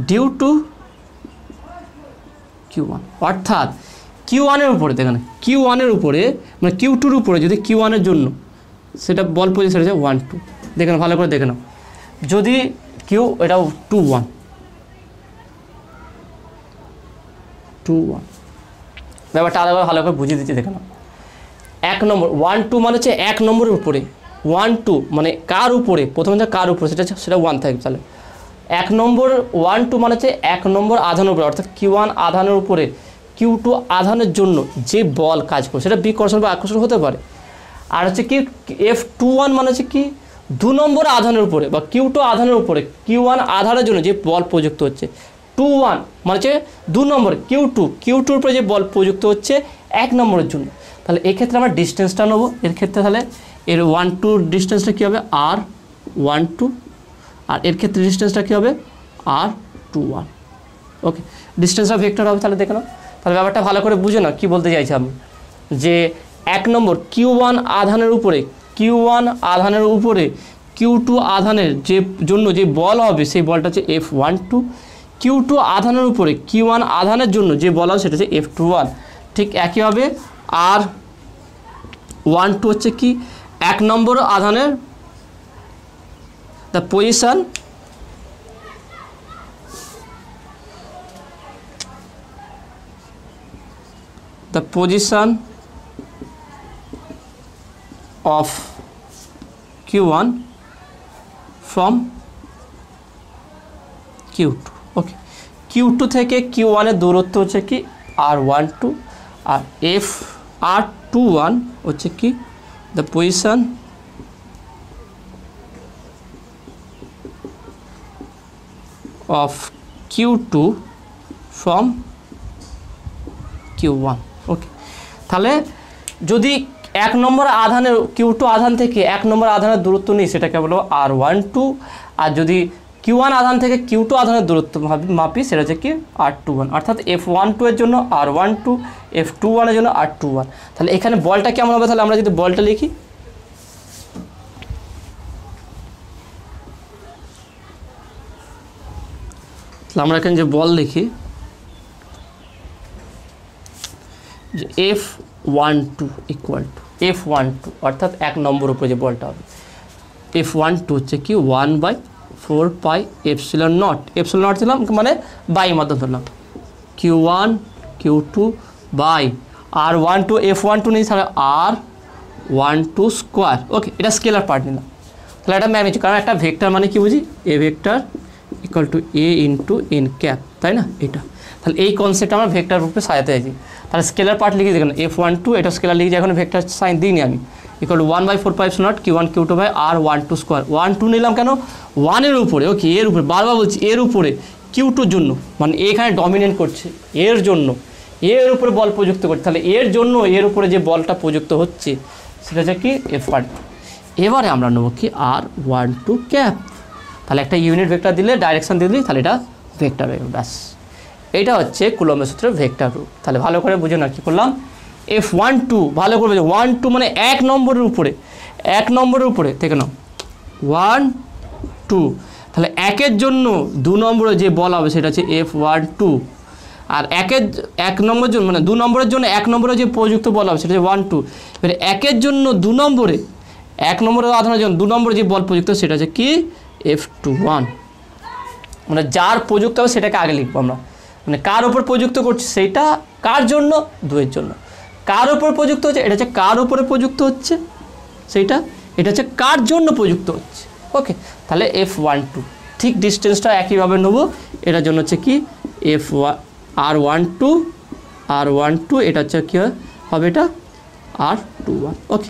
due to Q1, অর্থাৎ Q1 উপরে দেখেন, Q1 উপরে মানে Q2 উপরে যদি Q1 জন্য সেটা বল প্রয়োজন, সেটা হচ্ছে 1 2। দেখেন ভালো করে দেখে নাও, যদি Q এটা 2 1 ব্যাপারটা আলাদা ভালো করে বুঝিয়ে দিচ্ছি, দেখে নাও। 1 নম্বর 1 2 মানে হচ্ছে 1 নম্বরের উপরে, 1 2 মানে কার উপরে, প্রথমে কার উপরে সেটা 1 থাকবে। তাহলে 1 নম্বর 1 2 মানে হচ্ছে 1 নম্বর আধানের উপরে, অর্থাৎ Q1 আধানের উপরে Q2 আধানের জন্য যে বল কাজ করে, সেটা বিকর্ষণ বা আকর্ষণ হতে পারে। আর হচ্ছে কি F21 মানে হচ্ছে কি 2 নম্বর আধানের উপরে বা Q2 আধানের উপরে Q1 আধানের জন্য যে বল প্রযুক্ত হচ্ছে। 2 1 মানে হচ্ছে 2 নম্বর Q2 উপরে যে বল প্রযুক্ত হচ্ছে 1 নম্বরের জন্য। তাহলে এক্ষেত্রে আমরা ডিস্টেন্সটা নেব, এর ক্ষেত্রে তাহলে এর 1 2 ডিস্টেন্সটা কী হবে R12, আর এর ক্ষেত্রে ডিস্টেন্সটা কী হবে R21। ওকে, ডিস্টেন্সটা ভেক্টর হবে। তাহলে দেখে নাও, তাহলে ব্যাপারটা ভালো করে বুঝে নাও কী বলতে চাইছি আমি, যে এক নম্বর Q1 আধানের উপরে Q2 আধানের জন্য যে বল হবে সেই বলটা হচ্ছে F12, Q2 আধানের উপরে Q1 আধানের জন্য যে বল হবে সেটা হচ্ছে F21। ঠিক একইভাবে R12 হচ্ছে কি এক নম্বর আধানের the position of Q1 from Q2। Okay, Q2 থেকে Q1 এর দূরত্ব হচ্ছে কি R12 আর R21 হচ্ছে কি the position of Q2 from Q1। ওকে, তাহলে যদি এক নম্বর আধানের Q2 আধান থেকে এক নম্বর আধানের দূরত্ব নিই সেটাকে বলবো R12, আর যদি Q1 আধান থেকে Q2 আধানের দূরত্ব মাপি সেটা হচ্ছে কি R21। অর্থাৎ F12 এর জন্য R12, F21 এর জন্য R21। তাহলে এখানে বলটা কেমন হবে? তাহলে আমরা যদি বলটা লিখি, তাহলে আমরা এখানে যে বল লিখি যে F12 ইকুয়াল টু F12 অর্থাৎ এক নম্বর উপরে যে বলটা হবে F12 হচ্ছে কি 1/4 pi epsilon naught. Epsilon not দিলাম মানে বাই মাধ্যম ধরলাম Q1 Q2 by R12 F12 নিই তাহলে R12 স্কোয়ার। ওকে, এটা স্কেলার পার্ট নিলাম। তাহলে এটা ম্যাগনিটিউড, কারণ একটা ভেক্টর মানে কি বুঝি এ vector equal two A into N cap, তাই না? এটা তাহলে এই কনসেপ্ট আমরা ভেক্টর রূপে সাজাতে চাইছি। তাহলে স্কেলার পার্ট লিখে দেখুন F12, এটা স্কেলার লিখে এখন ভেক্টর সাইন দিইনি আমি, equal to 1/4 pi epsilon naught Q1 Q2 by R12 square. 12 নিলাম কেন? 1 এর উপরে, ওকে এর উপরে, বারবার বলছি এর উপরে Q2 জন্য, মানে এখানে ডমিনেন্ট করছে এর জন্য, এর উপরে বল প্রযুক্ত করছে। তাহলে এর জন্য এর উপরে যে বলটা প্রযুক্ত হচ্ছে সেটা হচ্ছে কি F12। এবারে আমরা নেবো কি R12 ক্যাপ। তাহলে একটা ইউনিট ভেক্টর দিলে ডাইরেকশন দিলি তাহলে এটা ভেক্টর হয়ে গেল, ব্যাস। এটা হচ্ছে কুলম্বের সূত্রের ভেক্টর রূপ। তাহলে ভালো করে বুঝে না কি করলাম, F12 ভালো করে বুঝে, 12 মানে এক নম্বরের উপরে থেকে নাও 1 2, তাহলে একের জন্য 2 নম্বরে যে বল হবে সেটা হচ্ছে F12, আর এক নম্বরের জন্য মানে 2 নম্বরের জন্য 1 নম্বরে যে প্রযুক্ত বল হবে সেটা হচ্ছে 1 2। এবারে একের জন্য 2 নম্বরে 1 নম্বরের আধানের জন্য 2 নম্বরে যে বল প্রযুক্ত সেটা হচ্ছে কি F21। মানে যার প্রযুক্ত হবে সেটাকে আগে লিখবো আমরা, মানে কার ওপর প্রযুক্ত করছি সেইটা, কার জন্য 2 এর জন্য, কার ওপর প্রযুক্ত হচ্ছে এটা হচ্ছে কার ওপরে প্রযুক্ত হচ্ছে সেইটা, এটা হচ্ছে কার জন্য প্রযুক্ত হচ্ছে। ওকে, তাহলে F12 ঠিক ডিস্টেন্সটা একইভাবে নেবো, এটার জন্য হচ্ছে কি R12, এটা হচ্ছে কী হবে এটা R21। ওকে,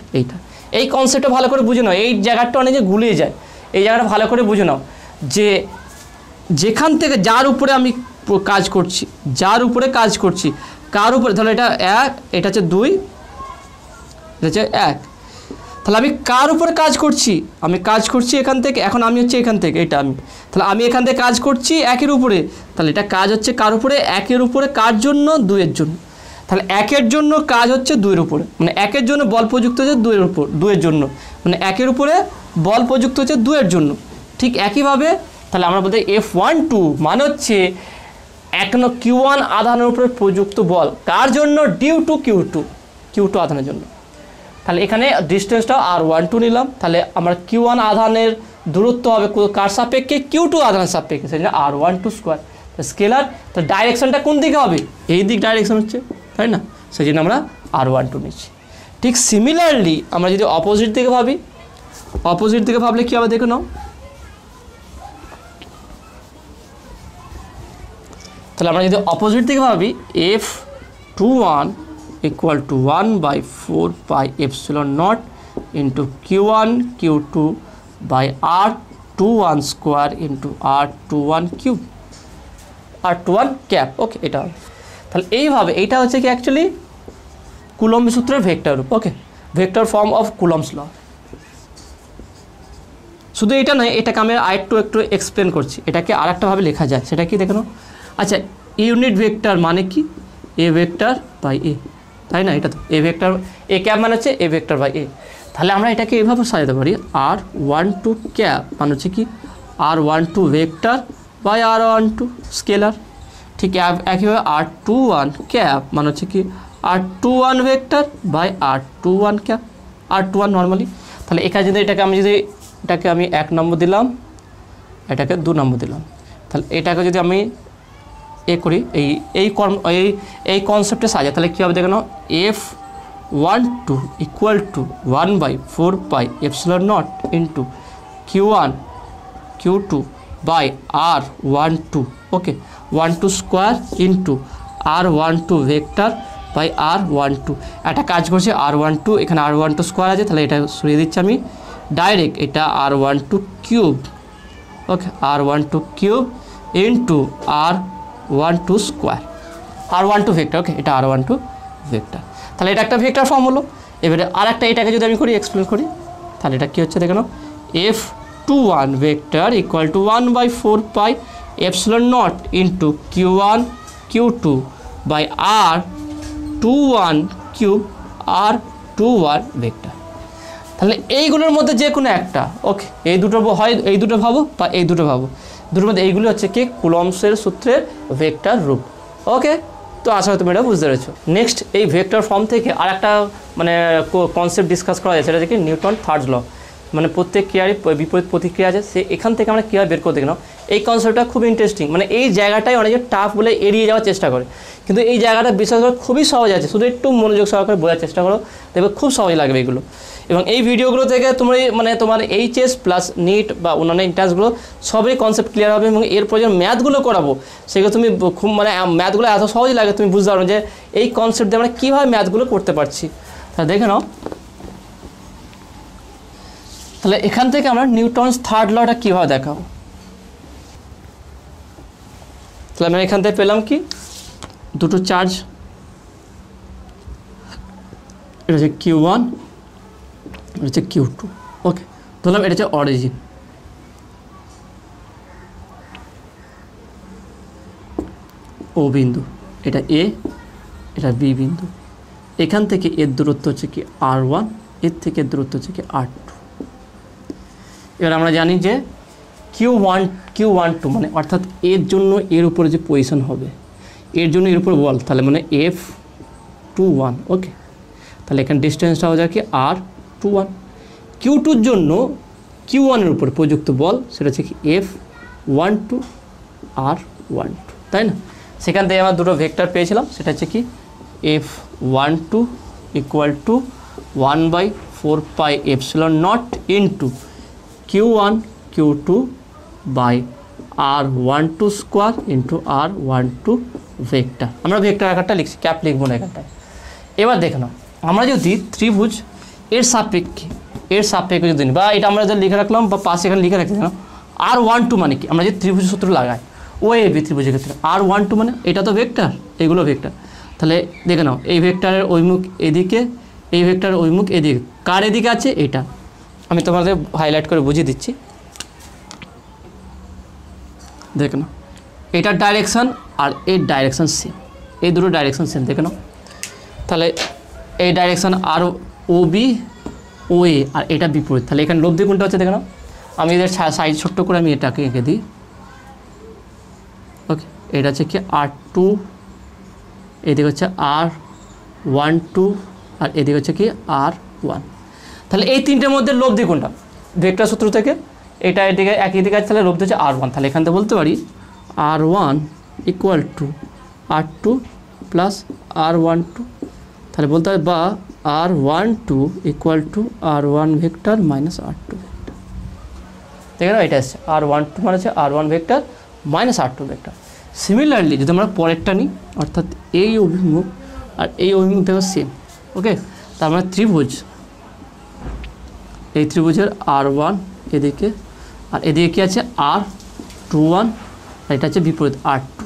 এই কনসেপ্টটা ভালো করে বুঝে নাও, এই জায়গাটা অনেকে গুলিয়ে যায়, এই জায়গাটা ভালো করে বুঝে নাও যে যেখান থেকে যার উপরে আমি কাজ করছি, কার উপরে, তাহলে এটা 1, এটা হচ্ছে 2, এটা হচ্ছে 1, তাহলে আমি কার উপরে কাজ করছি এখান থেকে, এখন আমি হচ্ছে এখান থেকে, এটা তাহলে আমি এখান থেকে কাজ করছি 1 এর উপরে, তাহলে এটা কাজ হচ্ছে কার উপরে, 1 এর উপরে, কার জন্য 2 এর জন্য, তাহলে 1 এর জন্য কাজ হচ্ছে 2 এর উপরে, মানে 1 এর জন্য বল প্রযুক্ত হচ্ছে 2 এর জন্য, মানে 1 এর উপরে বল প্রযুক্ত হচ্ছে 2 এর জন্য। ঠিক একইভাবে তাহলে আমরা বলতে F12 মানে হচ্ছে Q1 আধানের উপরে প্রযুক্ত বল, কার জন্য? ডিউ টু Q2 আধানের জন্য। তাহলে এখানে ডিস্টেন্সটা R12 নিলাম, তাহলে আমরা Q1 আধানের দূরত্ব হবে কার সাপেক্ষে? Q2 আধানের সাপেক্ষে, সেটা R12 স্কোয়ার। স্কেলার, তো ডাইরেকশনটা কোন দিকে হবে? এই দিক ডাইরেকশন হচ্ছে, তাই না? সেই জন্য আমরা R12 নিচ্ছি। ঠিক সিমিলারলি আমরা যদি অপোজিট দিকে ভাবলে কী হবে দেখে নাও, তাহলে আমরা যদি অপোজিট দিকে ভাবি F21 equal to 1/4 pi epsilon naught into Q1 Q2 by R21 square into R21 cube, R21 cap. Okay, এটা তাহলে এইভাবে, এইটা হচ্ছে কি অ্যাকচুয়ালি কুলম্ব সূত্রের ভেক্টর রূপ। Okay, vector form of Coulomb's law. শুধু এটা নয়, এটাকে আমি একটু এক্সপ্লেন করছি, এটাকে আর একটাভাবে লেখা যায়, সেটা কি দেখো। আচ্ছা, ইউনিট ভেক্টর মানে কি? এ ভেক্টর বাই এ, তাই না? এটা তো এ ভেক্টর এ ক্যাপ মানে হচ্ছে এ ভেক্টর বাই এ। তাহলে আমরা এটাকে এভাবে সাজাতে পারি r12 ক্যাপ মানে হচ্ছে কি r12 vector by r12 scalar. ঠিক একইভাবে r21 ক্যাপ মানে হচ্ছে কি r21 vector by r21 cap, r21 normally. তাহলে এখানে যদি এটাকে আমি 1 নম্বর দিলাম, এটাকে 2 নম্বর দিলাম, তাহলে এটাকে যদি আমি করি এই কনসেপ্টে সাজা, তাহলে কী হবে দেখে নাও, f12 equal to 1/4 pi epsilon naught into q1 q2 by r12, okay, 12 square into r12 vector by r12। একটা কাজ করছে r12, এখানে r12 স্কোয়ার আছে, তাহলে এটা সরিয়ে দিচ্ছি আমি ডাইরেক্ট, এটা r12 cube, okay, r12 cube into r12 square, r12 vector, okay, এটা r12 ভেক্টর। তাহলে এটা একটা ভেক্টর ফর্ম হলো। এবারে আর একটা এটাকে যদি আমি করি এক্সপ্লেন করি, তাহলে এটা কী হচ্ছে দেখে নাও, f21 vector equal to 1/4 pi epsilon naught into q1 q2 by r21 cube r21 vector. তাহলে এইগুলোর মধ্যে যে কোনো একটা, ওকে, এই দুটো হয়, এই দুটো ভাবো বা এই দুটো ভাবো, দুটোর মধ্যে এইগুলো হচ্ছে কি কুলম্বসের সূত্রের ভেক্টর রূপ, ওকে। তো আশা করি তুমি এটা বুঝতে পেরেছো। নেক্সট এই ভেক্টর ফর্ম থেকে আর একটা মানে কনসেপ্ট ডিসকাস করা যায়, সেটা হচ্ছে কি নিউটন থার্ড ল, মানে প্রত্যেক ক্রিয়ারই বিপরীত প্রতিক্রিয়া আছে, সে এখান থেকে আমরা কীভাবে বের করে দেখে নাও। এই কনসেপ্টটা খুব ইন্টারেস্টিং, মানে এই জায়গাটাই অনেকে টাফ বলে এড়িয়ে যাওয়ার চেষ্টা করে, কিন্তু এই জায়গাটা বিশেষ করে খুবই সহজ আছে, শুধু একটু মনোযোগ সহকারে বোঝার চেষ্টা করো, দেখবে খুব সহজ লাগবে এগুলো। এবং এই ভিডিওগুলো থেকে তোমার এইচএস প্লাস নিট বা অন্যান্য এন্ট্রান্সগুলো সবই কনসেপ্ট ক্লিয়ার হবে, এবং এরপর যে ম্যাথগুলো করাবো সেগুলো তুমি খুব ম্যাথগুলো এত সহজ লাগে, তুমি বুঝতে পারো যে এই কনসেপ্ট দিয়ে আমরা কীভাবে ম্যাথগুলো করতে পারছি। তাহলে দেখে নাও, তাহলে এখান থেকে আমরা নিউটনস থার্ড লটা কীভাবে দেখাবো। তাহলে আমরা এখান থেকে পেলাম কি দুটো চার্জ, এটা হচ্ছে q1, এটা হচ্ছে q2, ওকে, ধরলাম এটা হচ্ছে অরিজিন, ও বিন্দু, এটা এ, এটা বি বিন্দু, এখান থেকে এর দূরত্ব হচ্ছে কি r1, এর থেকে এর দূরত্ব হচ্ছে কি r2। এবার আমরা জানি যে q12 মানে অর্থাৎ এর জন্য এর উপরে যে পজিশন হবে, এর জন্য এর উপর বল, তাহলে মানে f21, ওকে, তাহলে এখানে ডিস্টেন্সটা হয়ে যায় কি r21। q2-র জন্য q1-এর উপর প্রযুক্ত বল, সেটা হচ্ছে কি f12 r12, তাই না? সেখান থেকে আমরা দুটো ভেক্টর পেয়েছিলাম, সেটা হচ্ছে কি f12 equal to 1/4 pi epsilon naught into q1 q2 by r12 square into r12 vector. আমরা ভেক্টর আকারটা লিখছি, ক্যাপ লিখবো না এখানটায়। এবার দেখে নাও, আমরা যদি ত্রিভুজ এর সাপেক্ষে যদি বা এটা আমরা যদি লিখে রাখলাম বা পাশে এখানে লিখে রাখছি না, r12 মানে কি, আমরা যে ত্রিভুজ সূত্র লাগাই ও এ বি ত্রিভুজের ক্ষেত্রে r12 মানে এটা তো ভেক্টর, এগুলো ভেক্টর। তাহলে দেখে নাও, এই ভেক্টরের ওইমুখ এদিকে, এই ভেক্টরের ওইমুখ এদিকে, কার এদিকে আছে এটা, আমি তোমাদের হাইলাইট করে বুঝিয়ে দিচ্ছি, দেখে নাও, এটার ডাইরেকশান আর এর ডাইরেকশান সেম, এই দুটো ডাইরেকশান সেম, দেখে নাও। তাহলে এই ডাইরেকশান আর ও বি ও এ, আর এটা বিপরীত, তাহলে এখানে লব্ধি কোনটা হচ্ছে দেখে নাও। আমি এদের সাইজ ছোট্ট করে আমি এটাকে এঁকে দিই, ওকে, এটা হচ্ছে কি r2, এদিকে হচ্ছে r12, আর এদিকে হচ্ছে কি r1। তাহলে এই তিনটের মধ্যে লব্ধি কোনটা ভেক্টর সূত্র থেকে, এটা এদিকে একই দিকে আছে, তাহলে লব্ধি হচ্ছে r1। তাহলে এখান থেকে বলতে পারি r1 equal to r2 plus r12, তাহলে বলতে হবে বা r12 equal to r1 vector minus r2 vector. দেখে নাও, এটা আসছে r12 মানে হচ্ছে r1 vector minus r2 vector. Similarly যদি আমরা পরেরটা নিই, অর্থাৎ এই অভিমুখ আর এই অভিমুখ দেখো সেম, ওকে, তার মানে ত্রিভুজ, এই ত্রিভুজের r1 এদিকে আর এদিকে কী আছে r21, আর এটা হচ্ছে বিপরীত r2।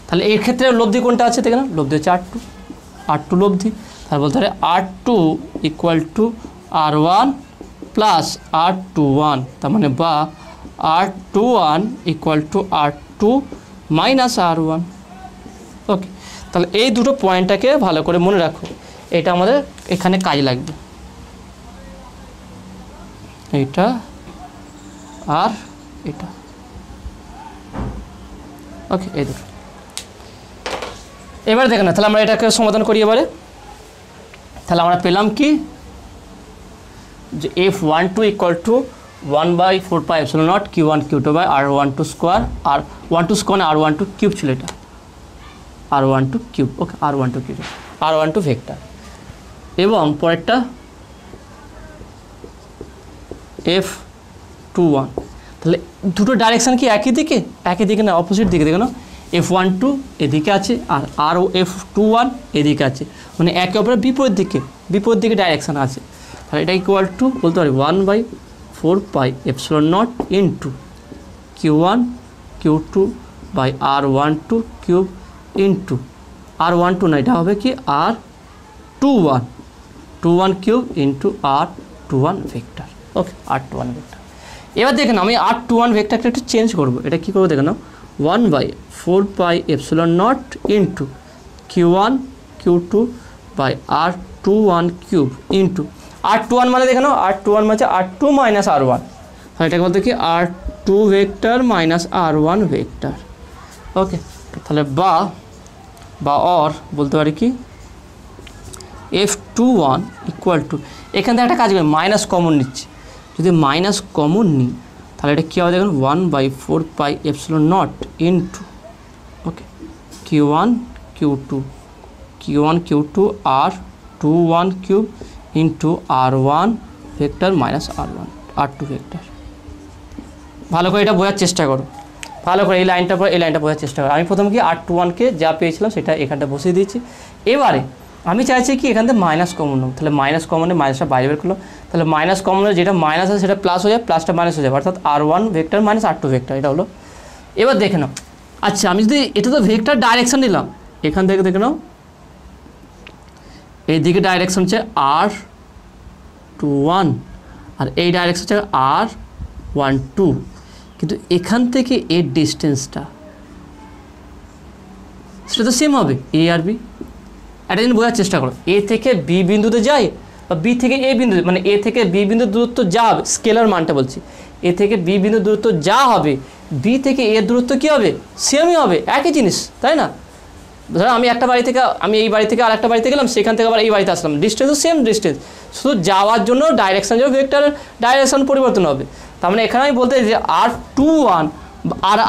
তাহলে এই ক্ষেত্রে লব্ধি কোনটা আছে দেখে না, লব্ধি হচ্ছে r2 লব্ধি। তাহলে বলতে পারে r2 equal to r1 plus r21, তার মানে বা r21 equal to r2 minus r1, ওকে। তাহলে এই দুটো পয়েন্টটাকে ভালো করে মনে রাখো। এটা আমাদের এখানে কাজে লাগবে, এইটা আর এটা। ওকে, এই দুটো। এবার দেখেন না, তাহলে আমরা এটাকে সমাধান করি এবারে। তাহলে আমরা পেলাম কি যে F12 equal to 1/4 pi epsilon naught Q1 Q2 by R12 square, আর 12 স্কোয়ার R12 কিউব ছিল, এটা R12 cube. Okay, R12 cube, R12 vector. এবং পরেরটা F21, তাহলে দুটো ডাইরেকশান কি একই দিকে? একই দিকে না, অপোজিট দিকে। দেখো না, F12 এদিকে আছে আর F21 এদিকে আছে, মানে একে অপরের বিপরীত দিকে ডাইরেকশান আছে। তাহলে এটা ইকুয়াল টু বলতে পারি 1/4 pi epsilon naught into Q1 Q2 by R12 cube into R12 না, এটা হবে কি R21 cube into R21 vector. Okay, R21 vector. এবার দেখেন আমি R21 ভেক্টরটা একটু চেঞ্জ করবো। এটা কী করবো দেখে নাও, 1/4 pi epsilon naught into Q1 Q2 by R21 cube into R21 মানে দেখে নাও, R21 মানে R2 মাইনাস R1, তাহলে এটাকে বলতে কি R2 vector minus R1 vector. ওকে, তাহলে বা অর বলতে পারি কি F21 ইকুয়াল টু, এখান থেকে একটা কাজ করবে, মাইনাস কমন নিচ্ছি। যদি মাইনাস কমন নিই তাহলে এটা কী হবে দেখুন, 1/4 পাই এপসিলন নট ইন্টু ওকে Q1 Q2 R21 cube into R1 vector minus R2 vector. ভালো করে এটা বোঝার চেষ্টা করো, ভালো করে এই লাইনটা পর এই লাইনটা বোঝার চেষ্টা করো। আমি প্রথম কি R21কে যা পেয়েছিলাম সেটা এখানটা বসিয়ে দিয়েছি। এবারে আমি চাইছি কি এখান থেকে মাইনাস কমন নেব, তাহলে মাইনাস কমনে মাইনাসটা বাইরে বের করলো, তাহলে মাইনাস কমনে যেটা মাইনাস আছে সেটা প্লাস হয়ে যায়, প্লাসটা মাইনাস হয়ে যাবে, অর্থাৎ R1 vector minus R2 vector, এটা হলো। এবার দেখে নাও, আচ্ছা আমি যদি এটা তো ভেক্টর ডাইরেকশন নিলাম, এখান থেকে দেখে নাও এই দিকে ডাইরেকশন হচ্ছে R21 আর এই ডাইরেকশন হচ্ছে R12, কিন্তু এখান থেকে এর ডিস্টেন্সটা সেটা তো সেম হবে, এ আর বি। একটা জিনিস বোঝার চেষ্টা করো, এ থেকে বি বিন্দুতে যায় বা বি থেকে এ বিন্দু, মানে এ থেকে বি বিন্দু দূরত্ব যা হবে, স্কেলার মানটা বলছি, এ থেকে বি বিন্দু দূরত্ব যা হবে বি থেকে এর দূরত্ব কী হবে, সেমই হবে, একই জিনিস, তাই না? ধরো আমি একটা বাড়ি থেকে, আমি এই বাড়ি থেকে আর একটা বাড়িতে গেলাম, সেখান থেকে আবার এই বাড়িতে আসলাম, ডিস্টেন্সও সেম ডিস্টেন্স, শুধু যাওয়ার জন্য ডাইরেকশান যাবে, ভেক্টরের ডাইরেকশান পরিবর্তন হবে। তার মানে এখানে আমি বলতে যে R21 আর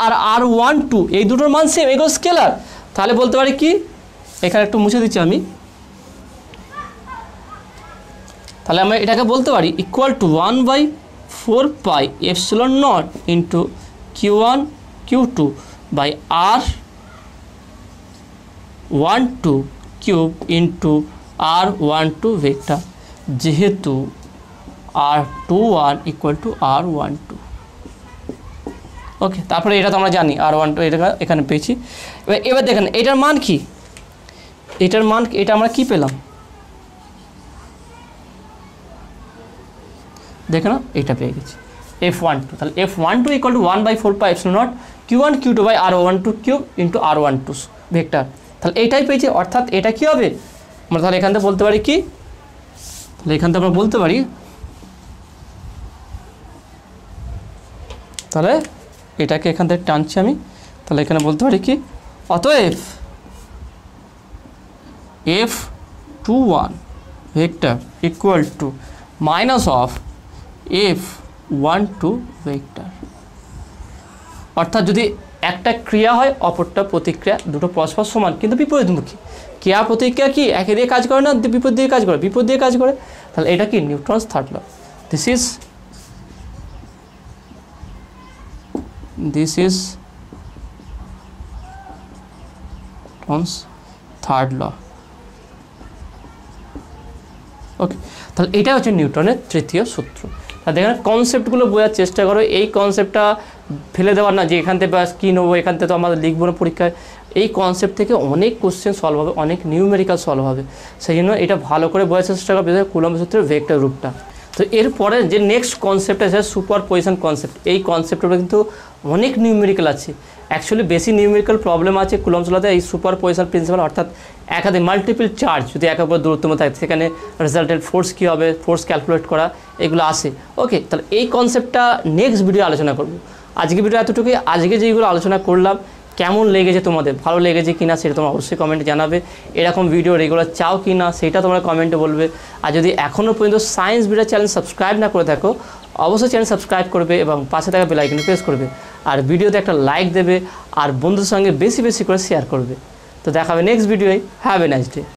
R12 এই দুটোর মান সেম, এগুলো স্কেলার। তাহলে বলতে পারি কি, এখানে একটু মুছে দিচ্ছি আমি, তাহলে আমরা এটাকে বলতে পারি equal to 1/4 pi epsilon naught into Q1 Q2 by R12 cube into R12 vector, যেহেতু R21 ইকুয়াল টু R12। ওকে, তারপরে এটা তো আমরা জানি R12, এটা এখানে পেয়েছি। এবার দেখেন এটার মান কি, এটার মান এটা আমরা কি পেলাম দেখে না, এটা পেয়ে গেছি F12। তাহলে F12 equal to 1/4 pi epsilon naught Q1 Q2 by R12 cube into R12 vector. তাহলে এইটাই পেয়েছি, অর্থাৎ এটা কি হবে, আমরা তাহলে এখান থেকে বলতে পারি কি, তাহলে এখান থেকে আমরা বলতে পারি, তাহলে এটাকে এখান থেকে টানছি আমি, তাহলে এখানে বলতে পারি কি, অতএব F21 vector equal two minus of F12 vector. অর্থাৎ যদি একটা ক্রিয়া হয় অপরটা প্রতিক্রিয়া, দুটো পরস্পর সমান কিন্তু বিপরীতমুখী, ক্রিয়া প্রতিক্রিয়া কি একই দিয়ে কাজ করে না, বিপরীত দিয়ে কাজ করে, বিপরীত দিয়ে কাজ করে, তাহলে এটা কি Newton's third law. This is Newton's third law. Okay, তাহলে এটা হচ্ছে নিউটনের তৃতীয় সূত্র। তা দেখেন কনসেপ্টগুলো বোঝার চেষ্টা করো, এই কনসেপ্টটা ফেলে দেওয়ার না যে এখান থেকে ব্যাস কী নেবো, এখান থেকে তো আমাদের লিখবো না পরীক্ষায়, এই কনসেপ্ট থেকে অনেক কোশ্চেন সলভ হবে, অনেক নিউমেরিক্যাল সলভ হবে, সেই জন্য এটা ভালো করে বোঝার চেষ্টা করো, বিশেষ করে কুলম্ব সূত্রের ভেক্টর রূপটা। তো এরপরে যে নেক্সট কনসেপ্ট আছে সুপার পজিশন কনসেপ্ট, এই কনসেপ্টটা কিন্তু অনেক নিউমেরিক্যাল আছে, অ্যাকচুয়ালি বেশি নিউমেরিক্যাল প্রবলেম আছে কুলম্বস লতে এই সুপার পজিশন প্রিন্সিপাল, অর্থাৎ একাধিক মাল্টিপল চার্জ যদি একের উপর দূরত্ব থাকে সেখানে রেজাল্টেন্ট ফোর্স কী হবে, ফোর্স ক্যালকুলেট করা, এগুলো আসে। ওকে, তাহলে এই কনসেপ্টটা নেক্সট ভিডিও আলোচনা করব। আজকে ভিডিও এতটুকুই। আজকে যেগুলো আলোচনা করলাম কেমন লেগেছে তোমাদের, ভালো লেগেছে কিনা সেটা তোমরা অবশ্যই কমেন্টে জানাবে। এরকম ভিডিও রেগুলার চাও কি না সেটা তোমরা কমেন্টে বলবে। আর যদি এখনও পর্যন্ত সায়েন্স ভিডিও চ্যানেল সাবস্ক্রাইব না করে থাকো অবশ্যই চ্যানেল সাবস্ক্রাইব করবে এবং পাশে থাকা বেল আইকনে প্রেস করবে, আর ভিডিওতে একটা লাইক দেবে আর বন্ধুদের সঙ্গে বেশি বেশি করে শেয়ার করবে। তো দেখা হবে নেক্সট ভিডিওয়। Have a nice day.